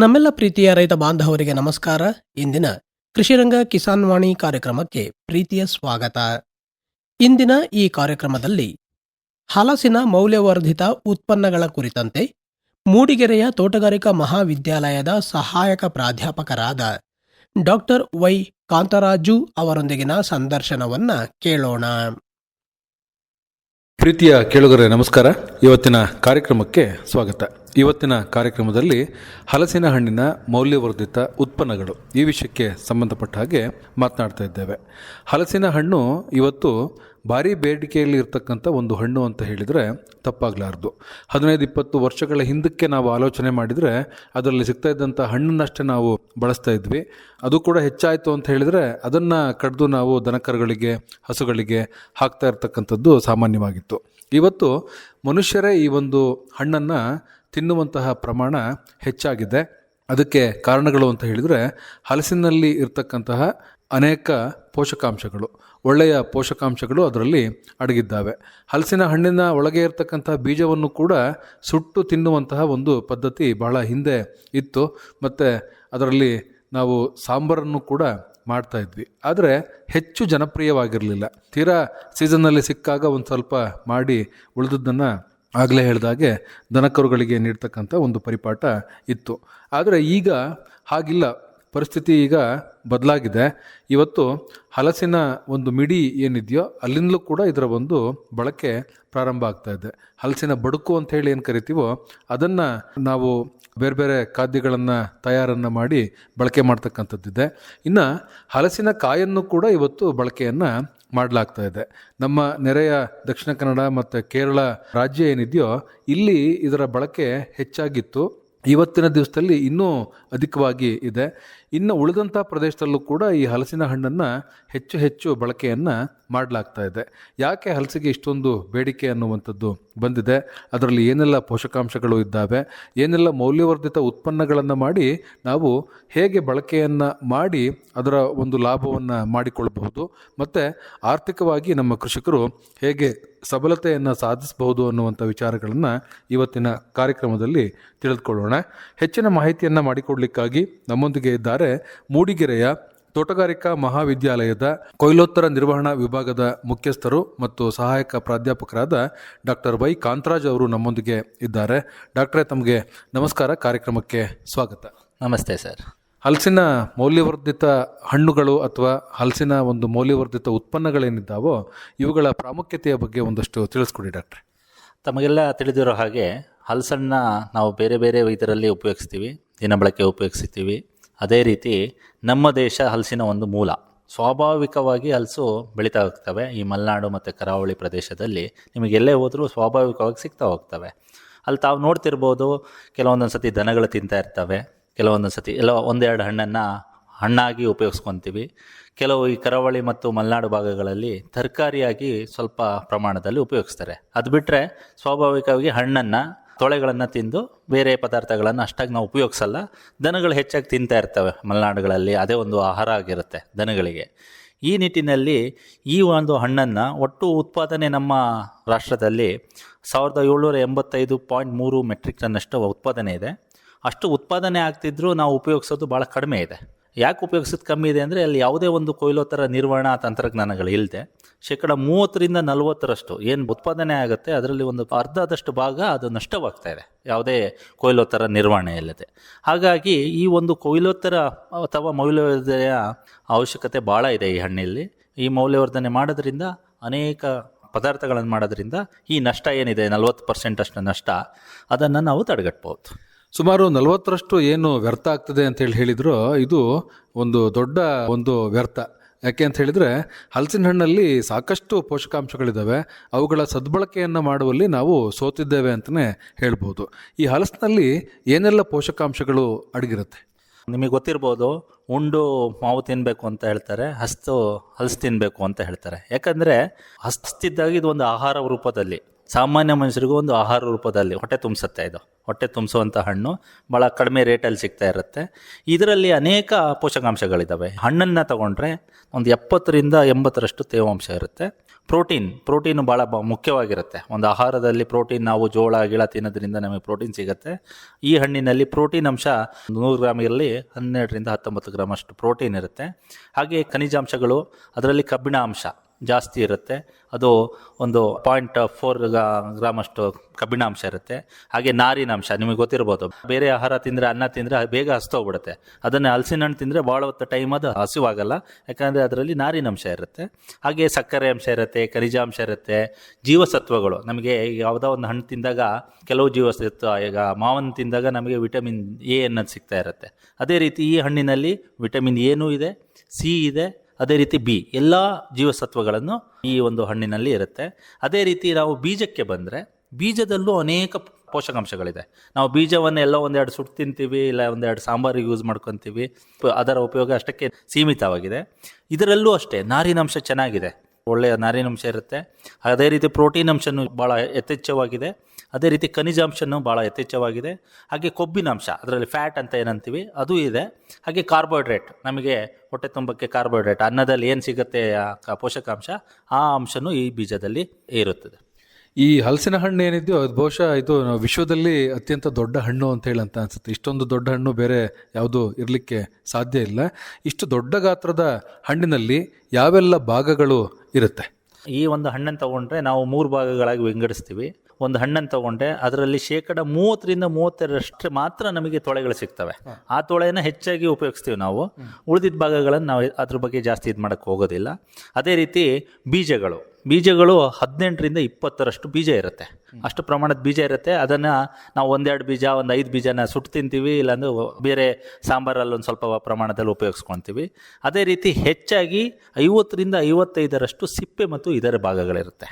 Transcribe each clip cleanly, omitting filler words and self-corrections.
ನಮ್ಮೆಲ್ಲ ಪ್ರೀತಿಯ ರೈತ ಬಾಂಧವರಿಗೆ ನಮಸ್ಕಾರ. ಇಂದಿನ ಕೃಷಿರಂಗ ಕಿಸಾನ್ ವಾಣಿ ಕಾರ್ಯಕ್ರಮಕ್ಕೆ ಪ್ರೀತಿಯ ಸ್ವಾಗತ. ಇಂದಿನ ಈ ಕಾರ್ಯಕ್ರಮದಲ್ಲಿ ಹಲಸಿನ ಮೌಲ್ಯವರ್ಧಿತ ಉತ್ಪನ್ನಗಳ ಕುರಿತಂತೆ ಮೂಡಿಗೆರೆಯ ತೋಟಗಾರಿಕಾ ಮಹಾವಿದ್ಯಾಲಯದ ಸಹಾಯಕ ಪ್ರಾಧ್ಯಾಪಕರಾದ ಡಾಕ್ಟರ್ ವೈ ಕಾಂತರಾಜು ಅವರೊಂದಿಗಿನ ಸಂದರ್ಶನವನ್ನ ಕೇಳೋಣ. ಪ್ರೀತಿಯ ಕೇಳುಗರೆ ನಮಸ್ಕಾರ. ಇವತ್ತಿನ ಕಾರ್ಯಕ್ರಮಕ್ಕೆ ಸ್ವಾಗತ. ಇವತ್ತಿನ ಕಾರ್ಯಕ್ರಮದಲ್ಲಿ ಹಲಸಿನ ಹಣ್ಣಿನ ಮೌಲ್ಯವರ್ಧಿತ ಉತ್ಪನ್ನಗಳು ಈ ವಿಷಯಕ್ಕೆ ಸಂಬಂಧಪಟ್ಟ ಹಾಗೆ ಮಾತನಾಡ್ತಾ ಇದ್ದೇವೆ. ಹಲಸಿನ ಹಣ್ಣು ಇವತ್ತು ಭಾರಿ ಬೇಡಿಕೆಯಲ್ಲಿ ಇರ್ತಕ್ಕಂಥ ಒಂದು ಹಣ್ಣು ಅಂತ ಹೇಳಿದರೆ ತಪ್ಪಾಗಲಾರ್ದು. 15-20 ವರ್ಷಗಳ ಹಿಂದಕ್ಕೆ ನಾವು ಆಲೋಚನೆ ಮಾಡಿದರೆ ಅದರಲ್ಲಿ ಸಿಗ್ತಾ ಇದ್ದಂಥ ಹಣ್ಣನ್ನಷ್ಟೇ ನಾವು ಬಳಸ್ತಾ ಇದ್ವಿ. ಅದು ಕೂಡ ಹೆಚ್ಚಾಯಿತು ಅಂತ ಹೇಳಿದರೆ ಅದನ್ನು ಕಡಿದು ನಾವು ದನಕರುಗಳಿಗೆ, ಹಸುಗಳಿಗೆ ಹಾಕ್ತಾ ಇರ್ತಕ್ಕಂಥದ್ದು ಸಾಮಾನ್ಯವಾಗಿತ್ತು. ಇವತ್ತು ಮನುಷ್ಯರೇ ಈ ಒಂದು ಹಣ್ಣನ್ನು ತಿನ್ನುವಂತಹ ಪ್ರಮಾಣ ಹೆಚ್ಚಾಗಿದೆ. ಅದಕ್ಕೆ ಕಾರಣಗಳು ಅಂತ ಹೇಳಿದರೆ ಹಲಸಿನಲ್ಲಿ ಇರ್ತಕ್ಕಂತಹ ಅನೇಕ ಪೋಷಕಾಂಶಗಳು, ಒಳ್ಳೆಯ ಪೋಷಕಾಂಶಗಳು ಅದರಲ್ಲಿ ಅಡಗಿದ್ದಾವೆ. ಹಲಸಿನ ಹಣ್ಣಿನ ಒಳಗೆ ಇರತಕ್ಕಂತಹ ಬೀಜವನ್ನು ಕೂಡ ಸುಟ್ಟು ತಿನ್ನುವಂತಹ ಒಂದು ಪದ್ಧತಿ ಬಹಳ ಹಿಂದೆ ಇತ್ತು. ಮತ್ತು ಅದರಲ್ಲಿ ನಾವು ಸಾಂಬಾರನ್ನು ಕೂಡ ಮಾಡ್ತಾ ಇದ್ವಿ. ಆದರೆ ಹೆಚ್ಚು ಜನಪ್ರಿಯವಾಗಿರಲಿಲ್ಲ. ತೀರಾ ಸೀಸನ್ನಲ್ಲಿ ಸಿಕ್ಕಾಗ ಒಂದು ಸ್ವಲ್ಪ ಮಾಡಿ ಉಳಿದದ್ದನ್ನು ಆಗಲೇ ಹೇಳಿದಾಗೆ ದನಕರುಗಳಿಗೆ ನೀಡ್ತಕ್ಕಂಥ ಒಂದು ಪರಿಪಾಠ ಇತ್ತು. ಆದರೆ ಈಗ ಹಾಗಿಲ್ಲ. ಪರಿಸ್ಥಿತಿ ಈಗ ಬದಲಾಗಿದೆ. ಇವತ್ತು ಹಲಸಿನ ಒಂದು ಮಿಡಿ ಏನಿದೆಯೋ ಅಲ್ಲಿಂದಲೂ ಕೂಡ ಇದರ ಒಂದು ಬಳಕೆ ಪ್ರಾರಂಭ ಆಗ್ತಾ ಇದೆ. ಹಲಸಿನ ಬಡುಕು ಅಂತ ಹೇಳಿ ಏನು ಕರಿತೀವೋ ಅದನ್ನು ನಾವು ಬೇರೆ ಬೇರೆ ಖಾದ್ಯಗಳನ್ನು ತಯಾರನ್ನು ಮಾಡಿ ಬಳಕೆ ಮಾಡ್ತಕ್ಕಂಥದ್ದಿದೆ. ಇನ್ನು ಹಲಸಿನ ಕಾಯನ್ನು ಕೂಡ ಇವತ್ತು ಬಳಕೆಯನ್ನು ಮಾಡಲಾಗ್ತಾ ಇದೆ. ನಮ್ಮ ನೆರೆಯ ದಕ್ಷಿಣ ಕನ್ನಡ ಮತ್ತು ಕೇರಳ ರಾಜ್ಯ ಏನಿದೆಯೋ ಇಲ್ಲಿ ಇದರ ಬಳಕೆ ಹೆಚ್ಚಾಗಿತ್ತು. ಇವತ್ತಿನ ದಿವಸದಲ್ಲಿ ಇನ್ನೂ ಅಧಿಕವಾಗಿ ಇದೆ. ಇನ್ನು ಉಳಿದಂಥ ಪ್ರದೇಶದಲ್ಲೂ ಕೂಡ ಈ ಹಲಸಿನ ಹಣ್ಣನ್ನು ಹೆಚ್ಚು ಬಳಕೆಯನ್ನು ಮಾಡಲಾಗ್ತಾ ಇದೆ. ಯಾಕೆ ಹಲಸಿಗೆ ಇಷ್ಟೊಂದು ಬೇಡಿಕೆ ಅನ್ನುವಂಥದ್ದು ಬಂದಿದೆ, ಅದರಲ್ಲಿ ಏನೆಲ್ಲ ಪೋಷಕಾಂಶಗಳು ಇದ್ದಾವೆ, ಏನೆಲ್ಲ ಮೌಲ್ಯವರ್ಧಿತ ಉತ್ಪನ್ನಗಳನ್ನು ಮಾಡಿ ನಾವು ಹೇಗೆ ಬಳಕೆಯನ್ನು ಮಾಡಿ ಅದರ ಒಂದು ಲಾಭವನ್ನು ಮಾಡಿಕೊಳ್ಳಬಹುದು, ಮತ್ತು ಆರ್ಥಿಕವಾಗಿ ನಮ್ಮ ಕೃಷಿಕರು ಹೇಗೆ ಸಬಲತೆಯನ್ನು ಸಾಧಿಸಬಹುದು ಅನ್ನುವಂಥ ವಿಚಾರಗಳನ್ನು ಇವತ್ತಿನ ಕಾರ್ಯಕ್ರಮದಲ್ಲಿ ತಿಳಿದುಕೊಳ್ಳೋಣ. ಹೆಚ್ಚಿನ ಮಾಹಿತಿಯನ್ನು ಮಾಡಿಕೊಡ್ಲಿಕ್ಕಾಗಿ ನಮ್ಮೊಂದಿಗೆ ಇದ್ದಾರೆ ಮೂಡಿಗೆರೆಯ ತೋಟಗಾರಿಕಾ ಮಹಾವಿದ್ಯಾಲಯದ ಕೊಯ್ಲೋತ್ತರ ನಿರ್ವಹಣಾ ವಿಭಾಗದ ಮುಖ್ಯಸ್ಥರು ಮತ್ತು ಸಹಾಯಕ ಪ್ರಾಧ್ಯಾಪಕರಾದ ಡಾಕ್ಟರ್ ವೈ ಕಾಂತರಾಜ್ ಅವರು ನಮ್ಮೊಂದಿಗೆ ಇದ್ದಾರೆ. ಡಾಕ್ಟ್ರೇ, ತಮಗೆ ನಮಸ್ಕಾರ. ಕಾರ್ಯಕ್ರಮಕ್ಕೆ ಸ್ವಾಗತ. ನಮಸ್ತೆ ಸರ್. ಹಲಸಿನ ಮೌಲ್ಯವರ್ಧಿತ ಹಣ್ಣುಗಳು ಅಥವಾ ಹಲಸಿನ ಒಂದು ಮೌಲ್ಯವರ್ಧಿತ ಉತ್ಪನ್ನಗಳೇನಿದ್ದಾವೋ ಇವುಗಳ ಪ್ರಾಮುಖ್ಯತೆಯ ಬಗ್ಗೆ ಒಂದಷ್ಟು ತಿಳಿಸ್ಕೊಡಿ ಡಾಕ್ಟ್ರೆ. ತಮಗೆಲ್ಲ ತಿಳಿದಿರೋ ಹಾಗೆ ಹಲಸನ್ನು ನಾವು ಬೇರೆ ಬೇರೆ ಇದರಲ್ಲಿ ಉಪಯೋಗಿಸ್ತೀವಿ, ದಿನ ಬಳಕೆ ಉಪಯೋಗಿಸ್ತೀವಿ. ಅದೇ ರೀತಿ ನಮ್ಮ ದೇಶ ಹಲಸಿನ ಒಂದು ಮೂಲ. ಸ್ವಾಭಾವಿಕವಾಗಿ ಹಲಸು ಬೆಳೀತಾ ಹೋಗ್ತವೆ. ಈ ಮಲೆನಾಡು ಮತ್ತು ಕರಾವಳಿ ಪ್ರದೇಶದಲ್ಲಿ ನಿಮಗೆಲ್ಲೇ ಹೋದರೂ ಸ್ವಾಭಾವಿಕವಾಗಿ ಸಿಗ್ತಾ ಹೋಗ್ತವೆ. ಅಲ್ಲಿ ತಾವು ನೋಡ್ತಿರ್ಬೋದು, ಕೆಲವೊಂದೊಂದು ಸತಿ ದನಗಳು ತಿಂತಾ ಇರ್ತವೆ, ಕೆಲವೊಂದೊಂದು ಸತಿ ಎಲ್ಲ ಒಂದೆರಡು ಹಣ್ಣನ್ನು ಹಣ್ಣಾಗಿ ಉಪಯೋಗಿಸ್ಕೊತೀವಿ. ಕೆಲವು ಈ ಕರಾವಳಿ ಮತ್ತು ಮಲೆನಾಡು ಭಾಗಗಳಲ್ಲಿ ತರಕಾರಿಯಾಗಿ ಸ್ವಲ್ಪ ಪ್ರಮಾಣದಲ್ಲಿ ಉಪಯೋಗಿಸ್ತಾರೆ. ಅದು ಬಿಟ್ಟರೆ ಸ್ವಾಭಾವಿಕವಾಗಿ ಹಣ್ಣನ್ನು, ತೊಳೆಗಳನ್ನು ತಿಂದು ಬೇರೆ ಪದಾರ್ಥಗಳನ್ನು ಅಷ್ಟಾಗಿ ನಾವು ಉಪಯೋಗಿಸಲ್ಲ. ದನಗಳು ಹೆಚ್ಚಾಗಿ ತಿಂತಾ ಇರ್ತವೆ ಮಲೆನಾಡುಗಳಲ್ಲಿ, ಅದೇ ಒಂದು ಆಹಾರ ಆಗಿರುತ್ತೆ ದನಗಳಿಗೆ. ಈ ನಿಟ್ಟಿನಲ್ಲಿ ಈ ಒಂದು ಹಣ್ಣನ್ನು ಒಟ್ಟು ಉತ್ಪಾದನೆ ನಮ್ಮ ರಾಷ್ಟ್ರದಲ್ಲಿ 1785.3 ಮೆಟ್ರಿಕ್ ಟನ್ನಷ್ಟು ಉತ್ಪಾದನೆ ಇದೆ. ಅಷ್ಟು ಉತ್ಪಾದನೆ ಆಗ್ತಿದ್ರೂ ನಾವು ಉಪಯೋಗಿಸೋದು ಭಾಳ ಕಡಿಮೆ ಇದೆ. ಯಾಕೆ ಉಪಯೋಗಿಸೋದು ಕಮ್ಮಿ ಇದೆ ಅಂದರೆ ಅಲ್ಲಿ ಯಾವುದೇ ಒಂದು ಕೊಯ್ಲೋತ್ತರ ನಿರ್ವಹಣಾ ತಂತ್ರಜ್ಞಾನಗಳು ಇಲ್ಲದೆ 30-40% ಏನು ಉತ್ಪಾದನೆ ಆಗುತ್ತೆ ಅದರಲ್ಲಿ ಒಂದು ಅರ್ಧದಷ್ಟು ಭಾಗ ಅದು ನಷ್ಟವಾಗ್ತಾ ಇದೆ, ಯಾವುದೇ ಕೊಯ್ಲೋತ್ತರ ನಿರ್ವಹಣೆ ಇಲ್ಲದೆ. ಹಾಗಾಗಿ ಈ ಒಂದು ಕೊಯ್ಲೋತ್ತರ ಅಥವಾ ಮೌಲ್ಯವರ್ಧನೆಯ ಅವಶ್ಯಕತೆ ಭಾಳ ಇದೆ ಈ ಹಣ್ಣಲ್ಲಿ. ಈ ಮೌಲ್ಯವರ್ಧನೆ ಮಾಡೋದ್ರಿಂದ, ಅನೇಕ ಪದಾರ್ಥಗಳನ್ನು ಮಾಡೋದ್ರಿಂದ ಈ ನಷ್ಟ ಏನಿದೆ 40% ಅಷ್ಟು ನಷ್ಟ, ಅದನ್ನು ನಾವು ತಡೆಗಟ್ಬೋದು. ಸುಮಾರು 40% ಏನು ವ್ಯರ್ಥ ಆಗ್ತದೆ ಅಂತೇಳಿ ಹೇಳಿದ್ರು, ಇದು ಒಂದು ದೊಡ್ಡ ಒಂದು ವ್ಯರ್ಥ. ಯಾಕೆ ಅಂತ ಹೇಳಿದರೆ ಹಲಸಿನ ಹಣ್ಣಲ್ಲಿ ಸಾಕಷ್ಟು ಪೋಷಕಾಂಶಗಳಿದ್ದಾವೆ. ಅವುಗಳ ಸದ್ಬಳಕೆಯನ್ನು ಮಾಡುವಲ್ಲಿ ನಾವು ಸೋತಿದ್ದೇವೆ ಅಂತಲೇ ಹೇಳ್ಬೋದು. ಈ ಹಲಸಿನಲ್ಲಿ ಏನೆಲ್ಲ ಪೋಷಕಾಂಶಗಳು ಅಡಗಿರುತ್ತೆ? ನಿಮಗೆ ಗೊತ್ತಿರ್ಬೋದು, ಉಂಡು ಮಾವು ತಿನ್ನಬೇಕು ಅಂತ ಹೇಳ್ತಾರೆ, ಹಲಸು ತಿನ್ನಬೇಕು ಅಂತ ಹೇಳ್ತಾರೆ. ಯಾಕಂದರೆ ಹಸ್ತಿದ್ದಾಗ ಇದು ಒಂದು ಆಹಾರ ರೂಪದಲ್ಲಿ ಸಾಮಾನ್ಯ ಮನುಷ್ಯರಿಗೂ ಒಂದು ಆಹಾರ ರೂಪದಲ್ಲಿ ಹೊಟ್ಟೆ ತುಂಬಿಸುತ್ತೆ. ಇದು ಹೊಟ್ಟೆ ತುಂಬಿಸುವಂಥ ಹಣ್ಣು ಭಾಳ ಕಡಿಮೆ ರೇಟಲ್ಲಿ ಸಿಗ್ತಾ ಇರುತ್ತೆ. ಇದರಲ್ಲಿ ಅನೇಕ ಪೋಷಕಾಂಶಗಳಿದ್ದಾವೆ. ಹಣ್ಣನ್ನು ತಗೊಂಡ್ರೆ ಒಂದು 70ರಿಂದ 80ರಷ್ಟು ತೇವಾಂಶ ಇರುತ್ತೆ. ಪ್ರೋಟೀನು ಭಾಳ ಮುಖ್ಯವಾಗಿರುತ್ತೆ. ಒಂದು ಆಹಾರದಲ್ಲಿ ಪ್ರೋಟೀನ್, ನಾವು ಜೋಳ ಗಿಳ ತಿನ್ನೋದ್ರಿಂದ ನಮಗೆ ಪ್ರೋಟೀನ್ ಸಿಗುತ್ತೆ. ಈ ಹಣ್ಣಿನಲ್ಲಿ ಪ್ರೋಟೀನ್ ಅಂಶ 100 ಗ್ರಾಮಿನಲ್ಲಿ 12ರಿಂದ 19 ಗ್ರಾಮ್ ಅಷ್ಟು ಪ್ರೋಟೀನ್ ಇರುತ್ತೆ. ಹಾಗೆ ಖನಿಜಾಂಶಗಳು, ಅದರಲ್ಲಿ ಕಬ್ಬಿಣ ಅಂಶ ಜಾಸ್ತಿ ಇರುತ್ತೆ. ಅದು ಒಂದು 0.4 ಗ್ರಾಮ್ ಅಷ್ಟು ಕಬ್ಬಿಣಾಂಶ ಇರುತ್ತೆ. ಹಾಗೆ ನಾರಿನಾಂಶ ನಿಮಗೆ ಗೊತ್ತಿರ್ಬೋದು, ಬೇರೆ ಆಹಾರ ತಿಂದರೆ, ಅನ್ನ ತಿಂದರೆ ಬೇಗ ಹಸ್ತೋಗ್ಬಿಡುತ್ತೆ. ಅದನ್ನು ಹಲಸಿನ ಹಣ್ಣು ತಿಂದರೆ ಭಾಳ ಹೊತ್ತು ಟೈಮ್ ಅದು ಹಸಿವಾಗಲ್ಲ, ಯಾಕಂದರೆ ಅದರಲ್ಲಿ ನಾರಿನಾಂಶ ಇರುತ್ತೆ. ಹಾಗೆ ಸಕ್ಕರೆ ಅಂಶ ಇರುತ್ತೆ, ಖನಿಜಾಂಶ ಇರುತ್ತೆ, ಜೀವಸತ್ವಗಳು. ನಮಗೆ ಯಾವುದೋ ಒಂದು ಹಣ್ಣು ತಿಂದಾಗ ಕೆಲವು ಜೀವಸತ್ವ, ಈಗ ಮಾವನ್ನು ತಿಂದಾಗ ನಮಗೆ ವಿಟಮಿನ್ ಎ ಅನ್ನೋದು ಸಿಗ್ತಾ ಇರುತ್ತೆ. ಅದೇ ರೀತಿ ಈ ಹಣ್ಣಿನಲ್ಲಿ ವಿಟಮಿನ್ ಎನೂ ಇದೆ, ಸಿ ಇದೆ, ಅದೇ ರೀತಿ ಬಿ, ಎಲ್ಲ ಜೀವಸತ್ವಗಳನ್ನು ಈ ಒಂದು ಹಣ್ಣಿನಲ್ಲಿ ಇರುತ್ತೆ. ಅದೇ ರೀತಿ ನಾವು ಬೀಜಕ್ಕೆ ಬಂದರೆ, ಬೀಜದಲ್ಲೂ ಅನೇಕ ಪೋಷಕಾಂಶಗಳಿದೆ. ನಾವು ಬೀಜವನ್ನು ಎಲ್ಲೋ ಒಂದೆರಡು ಸುಟ್ಟು ತಿಂತೀವಿ, ಇಲ್ಲ ಒಂದೆರಡು ಸಾಂಬಾರಿಗೆ ಯೂಸ್ ಮಾಡ್ಕೊತೀವಿ, ಅದರ ಉಪಯೋಗ ಅಷ್ಟಕ್ಕೆ ಸೀಮಿತವಾಗಿದೆ. ಇದರಲ್ಲೂ ಅಷ್ಟೇ ನಾರಿನಾಂಶ ಚೆನ್ನಾಗಿದೆ, ಒಳ್ಳೆಯ ನಾರಿನಾಂಶ ಇರುತ್ತೆ. ಅದೇ ರೀತಿ ಪ್ರೋಟೀನ್ ಅಂಶನೂ ಭಾಳ ಯಥೇಚ್ಛವಾಗಿದೆ. ಅದೇ ರೀತಿ ಖನಿಜಾಂಶನೂ ಭಾಳ ಯಥೇಚ್ಛವಾಗಿದೆ. ಹಾಗೆ ಕೊಬ್ಬಿನಾಂಶ, ಅದರಲ್ಲಿ ಫ್ಯಾಟ್ ಅಂತ ಏನಂತೀವಿ ಅದು ಇದೆ. ಹಾಗೆ ಕಾರ್ಬೋಹೈಡ್ರೇಟ್, ನಮಗೆ ಹೊಟ್ಟೆ ತುಂಬಕ್ಕೆ ಕಾರ್ಬೋಹೈಡ್ರೇಟ್, ಅನ್ನದಲ್ಲಿ ಏನು ಸಿಗುತ್ತೆ ಪೋಷಕಾಂಶ, ಆ ಅಂಶನೂ ಈ ಬೀಜದಲ್ಲಿ ಇರುತ್ತದೆ. ಈ ಹಲಸಿನ ಹಣ್ಣು ಏನಿದೆಯೋ ಅದು ಬಹುಶಃ ಇದು ವಿಶ್ವದಲ್ಲಿ ಅತ್ಯಂತ ದೊಡ್ಡ ಹಣ್ಣು ಅಂತ ಹೇಳಿ ಅಂತ ಅನ್ಸುತ್ತೆ. ಇಷ್ಟೊಂದು ದೊಡ್ಡ ಹಣ್ಣು ಬೇರೆ ಯಾವುದು ಇರಲಿಕ್ಕೆ ಸಾಧ್ಯ ಇಲ್ಲ. ಇಷ್ಟು ದೊಡ್ಡ ಗಾತ್ರದ ಹಣ್ಣಿನಲ್ಲಿ ಯಾವೆಲ್ಲ ಭಾಗಗಳು ಇರುತ್ತೆ? ಈ ಒಂದು ಹಣ್ಣನ್ನು ತಗೊಂಡ್ರೆ ನಾವು 3 ಭಾಗಗಳಾಗಿ ವಿಂಗಡಿಸ್ತೀವಿ. ಒಂದು ಹಣ್ಣನ್ನು ತಗೊಂಡ್ರೆ ಅದರಲ್ಲಿ 30ರಿಂದ 32% ಮಾತ್ರ ನಮಗೆ ತೊಳೆಗಳು ಸಿಗ್ತವೆ. ಆ ತೊಳೆಯನ್ನು ಹೆಚ್ಚಾಗಿ ಉಪಯೋಗಿಸ್ತೀವಿ ನಾವು. ಉಳಿದಿದ್ದ ಭಾಗಗಳನ್ನು ನಾವು ಅದ್ರ ಬಗ್ಗೆ ಜಾಸ್ತಿ ಇದು ಮಾಡೋಕ್ಕೆ ಹೋಗೋದಿಲ್ಲ. ಅದೇ ರೀತಿ ಬೀಜಗಳು 18ರಿಂದ 20ರಷ್ಟು ಬೀಜ ಇರುತ್ತೆ. ಅಷ್ಟು ಪ್ರಮಾಣದ ಬೀಜ ಇರುತ್ತೆ. ಅದನ್ನು ನಾವು 1-2 ಬೀಜ, 1-5 ಬೀಜನ ಸುಟ್ಟು ತಿಂತೀವಿ, ಇಲ್ಲಾಂದ್ರೆ ಬೇರೆ ಸಾಂಬಾರಲ್ಲಿ ಒಂದು ಸ್ವಲ್ಪ ಪ್ರಮಾಣದಲ್ಲಿ ಉಪಯೋಗಿಸ್ಕೊಳ್ತೀವಿ. ಅದೇ ರೀತಿ ಹೆಚ್ಚಾಗಿ 50ರಿಂದ 55ರಷ್ಟು ಸಿಪ್ಪೆ ಮತ್ತು ಇದರ ಭಾಗಗಳಿರುತ್ತೆ.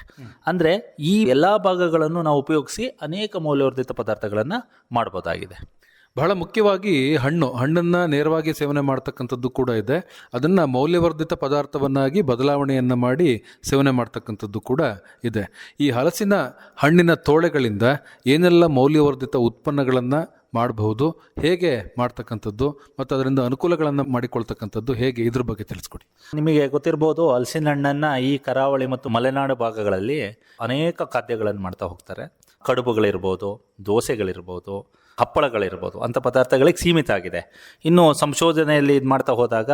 ಅಂದರೆ ಈ ಎಲ್ಲ ಭಾಗಗಳನ್ನು ನಾವು ಉಪಯೋಗಿಸಿ ಅನೇಕ ಮೌಲ್ಯವರ್ಧಿತ ಪದಾರ್ಥಗಳನ್ನು ಮಾಡ್ಬೋದಾಗಿದೆ. ಬಹಳ ಮುಖ್ಯವಾಗಿ ಹಣ್ಣನ್ನು ನೇರವಾಗಿ ಸೇವನೆ ಮಾಡ್ತಕ್ಕಂಥದ್ದು ಕೂಡ ಇದೆ. ಅದನ್ನು ಮೌಲ್ಯವರ್ಧಿತ ಪದಾರ್ಥವನ್ನಾಗಿ ಬದಲಾವಣೆಯನ್ನು ಮಾಡಿ ಸೇವನೆ ಮಾಡ್ತಕ್ಕಂಥದ್ದು ಕೂಡ ಇದೆ. ಈ ಹಲಸಿನ ಹಣ್ಣಿನ ತೋಳೆಗಳಿಂದ ಏನೆಲ್ಲ ಮೌಲ್ಯವರ್ಧಿತ ಉತ್ಪನ್ನಗಳನ್ನು ಮಾಡಬಹುದು, ಹೇಗೆ ಮಾಡ್ತಕ್ಕಂಥದ್ದು ಮತ್ತು ಅದರಿಂದ ಅನುಕೂಲಗಳನ್ನು ಮಾಡಿಕೊಳ್ತಕ್ಕಂಥದ್ದು ಹೇಗೆ, ಇದ್ರ ಬಗ್ಗೆ ತಿಳಿಸ್ಕೊಡಿ. ನಿಮಗೆ ಗೊತ್ತಿರ್ಬೋದು, ಹಲಸಿನ ಹಣ್ಣನ್ನು ಈ ಕರಾವಳಿ ಮತ್ತು ಮಲೆನಾಡು ಭಾಗಗಳಲ್ಲಿ ಅನೇಕ ಖಾದ್ಯಗಳನ್ನು ಮಾಡ್ತಾ ಹೋಗ್ತಾರೆ. ಕಡುಬುಗಳಿರ್ಬೋದು, ದೋಸೆಗಳಿರ್ಬೋದು, ಹಪ್ಪಳಗಳಿರ್ಬೋದು, ಅಂಥ ಪದಾರ್ಥಗಳಿಗೆ ಸೀಮಿತ ಆಗಿದೆ. ಇನ್ನು ಸಂಶೋಧನೆಯಲ್ಲಿ ಇದು ಮಾಡ್ತಾ ಹೋದಾಗ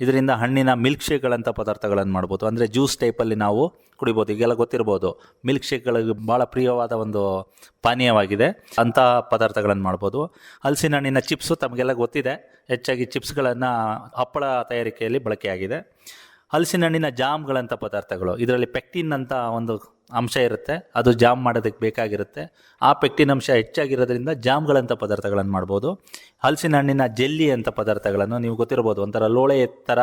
ಇದರಿಂದ ಹಣ್ಣಿನ ಮಿಲ್ಕ್ ಶೇಕ್ಗಳಂಥ ಪದಾರ್ಥಗಳನ್ನು ಮಾಡ್ಬೋದು. ಅಂದರೆ ಜ್ಯೂಸ್ ಟೈಪಲ್ಲಿ ನಾವು ಕುಡಿಬೋದು. ಈಗೆಲ್ಲ ಗೊತ್ತಿರ್ಬೋದು, ಮಿಲ್ಕ್ ಶೇಕ್ಗಳಿಗೆ ಭಾಳ ಪ್ರಿಯವಾದ ಒಂದು ಪಾನೀಯವಾಗಿದೆ. ಅಂಥ ಪದಾರ್ಥಗಳನ್ನು ಮಾಡ್ಬೋದು. ಹಲಸಿನ ಹಣ್ಣಿನ ಚಿಪ್ಸು ತಮಗೆಲ್ಲ ಗೊತ್ತಿದೆ, ಹೆಚ್ಚಾಗಿ ಚಿಪ್ಸ್ಗಳನ್ನು ಹಪ್ಪಳ ತಯಾರಿಕೆಯಲ್ಲಿ ಬಳಕೆಯಾಗಿದೆ. ಹಲಸಿನ ಹಣ್ಣಿನ ಜಾಮ್ಗಳಂಥ ಪದಾರ್ಥಗಳು, ಇದರಲ್ಲಿ ಪೆಕ್ಟಿನ್ ಅಂತ ಒಂದು ಅಂಶ ಇರುತ್ತೆ, ಅದು ಜಾಮ್ ಮಾಡೋದಕ್ಕೆ ಬೇಕಾಗಿರುತ್ತೆ. ಆ ಪೆಕ್ಟಿನ್ ಅಂಶ ಹೆಚ್ಚಾಗಿರೋದ್ರಿಂದ ಜಾಮ್ಗಳಂಥ ಪದಾರ್ಥಗಳನ್ನು ಮಾಡ್ಬೋದು. ಹಲಸಿನ ಹಣ್ಣಿನ ಜೆಲ್ಲಿ ಅಂತ ಪದಾರ್ಥಗಳನ್ನು ನೀವು ಗೊತ್ತಿರ್ಬೋದು, ಒಂಥರ ಲೋಳೆ ಥರ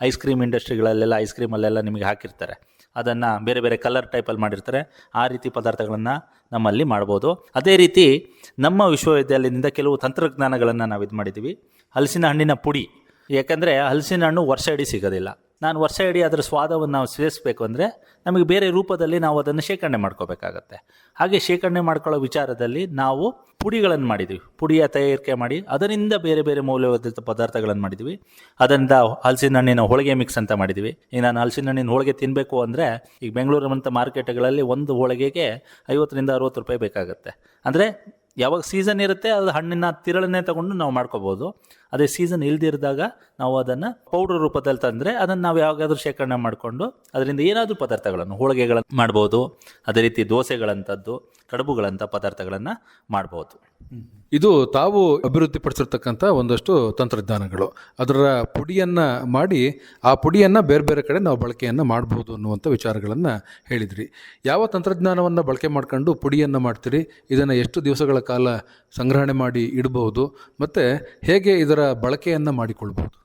ಐಸ್ ಕ್ರೀಮ್ ಇಂಡಸ್ಟ್ರಿಗಳಲ್ಲೆಲ್ಲ ಐಸ್ ಕ್ರೀಮಲ್ಲೆಲ್ಲ ನಿಮಗೆ ಹಾಕಿರ್ತಾರೆ. ಅದನ್ನು ಬೇರೆ ಬೇರೆ ಕಲರ್ ಟೈಪಲ್ಲಿ ಮಾಡಿರ್ತಾರೆ. ಆ ರೀತಿ ಪದಾರ್ಥಗಳನ್ನು ನಮ್ಮಲ್ಲಿ ಮಾಡ್ಬೋದು. ಅದೇ ರೀತಿ ನಮ್ಮ ವಿಶ್ವವಿದ್ಯಾಲಯದಿಂದ ಕೆಲವು ತಂತ್ರಜ್ಞಾನಗಳನ್ನು ನಾವು ಇದು ಮಾಡಿದ್ದೀವಿ. ಹಲಸಿನ ಹಣ್ಣಿನ ಪುಡಿ, ಯಾಕಂದರೆ ಹಲಸಿನ ಹಣ್ಣು ವರ್ಷ ಇಡೀ ಸಿಗೋದಿಲ್ಲ. ವರ್ಷ ಇಡೀ ಅದರ ಸ್ವಾದವನ್ನು ನಾವು ಸೇರಿಸಬೇಕು ಅಂದರೆ ನಮಗೆ ಬೇರೆ ರೂಪದಲ್ಲಿ ನಾವು ಅದನ್ನು ಶೇಖರಣೆ ಮಾಡ್ಕೋಬೇಕಾಗತ್ತೆ. ಹಾಗೆ ಶೇಖರಣೆ ಮಾಡ್ಕೊಳ್ಳೋ ವಿಚಾರದಲ್ಲಿ ನಾವು ಪುಡಿಗಳನ್ನು ಮಾಡಿದ್ದೀವಿ. ಪುಡಿಯ ತಯಾರಿಕೆ ಮಾಡಿ ಅದರಿಂದ ಬೇರೆ ಬೇರೆ ಮೌಲ್ಯವರ್ಧಿತ ಪದಾರ್ಥಗಳನ್ನು ಮಾಡಿದ್ದೀವಿ. ಅದರಿಂದ ಹಲಸಿನ ಹಣ್ಣಿನ ಹೋಳಿಗೆ ಮಿಕ್ಸ್ ಅಂತ ಮಾಡಿದ್ದೀವಿ. ಈಗ ನಾನು ಹಲಸಿನ ಹಣ್ಣಿನ ಹೋಳಿಗೆ ತಿನ್ನಬೇಕು ಅಂದರೆ ಈಗ ಬೆಂಗಳೂರಿನಂಥ ಮಾರ್ಕೆಟ್ಗಳಲ್ಲಿ ಒಂದು ಹೋಳಿಗೆಗೆ 50ರಿಂದ 60 ರೂಪಾಯಿ ಬೇಕಾಗುತ್ತೆ. ಅಂದರೆ ಯಾವಾಗ ಸೀಸನ್ ಇರುತ್ತೆ ಅದು ಹಣ್ಣಿನ ತಿರಳನ್ನೇ ತಗೊಂಡು ನಾವು ಮಾಡ್ಕೋಬೋದು. ಅದೇ ಸೀಸನ್ ಇಲ್ದಿರಿದಾಗ ನಾವು ಅದನ್ನು ಪೌಡ್ರ್ ರೂಪದಲ್ಲಿ ತಂದರೆ ಅದನ್ನು ನಾವು ಯಾವಾಗಾದ್ರೂ ಶೇಖರಣೆ ಮಾಡಿಕೊಂಡು ಅದರಿಂದ ಏನಾದರೂ ಪದಾರ್ಥಗಳನ್ನು, ಹೋಳಿಗೆಗಳನ್ನು ಮಾಡ್ಬೋದು. ಅದೇ ರೀತಿ ದೋಸೆಗಳಂಥದ್ದು, ಕಡುಬುಗಳಂಥ ಪದಾರ್ಥಗಳನ್ನು ಮಾಡ್ಬೋದು. ಇದು ತಾವು ಅಭಿವೃದ್ಧಿಪಡಿಸಿರ್ತಕ್ಕಂಥ ಒಂದಷ್ಟು ತಂತ್ರಜ್ಞಾನಗಳು. ಅದರ ಪುಡಿಯನ್ನು ಮಾಡಿ ಆ ಪುಡಿಯನ್ನು ಬೇರೆ ಬೇರೆ ಕಡೆ ನಾವು ಬಳಕೆಯನ್ನು ಮಾಡ್ಬೋದು ಅನ್ನುವಂಥ ವಿಚಾರಗಳನ್ನು ಹೇಳಿದ್ರಿ. ಯಾವ ತಂತ್ರಜ್ಞಾನವನ್ನು ಬಳಕೆ ಮಾಡ್ಕೊಂಡು ಪುಡಿಯನ್ನು ಮಾಡ್ತೀರಿ? ಇದನ್ನು ಎಷ್ಟು ದಿವಸಗಳ ಕಾಲ ಸಂಗ್ರಹಣೆ ಮಾಡಿ ಇಡಬಹುದು ಮತ್ತು ಹೇಗೆ ಇದರ ಬಳಕೆಯನ್ನು ಮಾಡಿಕೊಳ್ಬೋದು?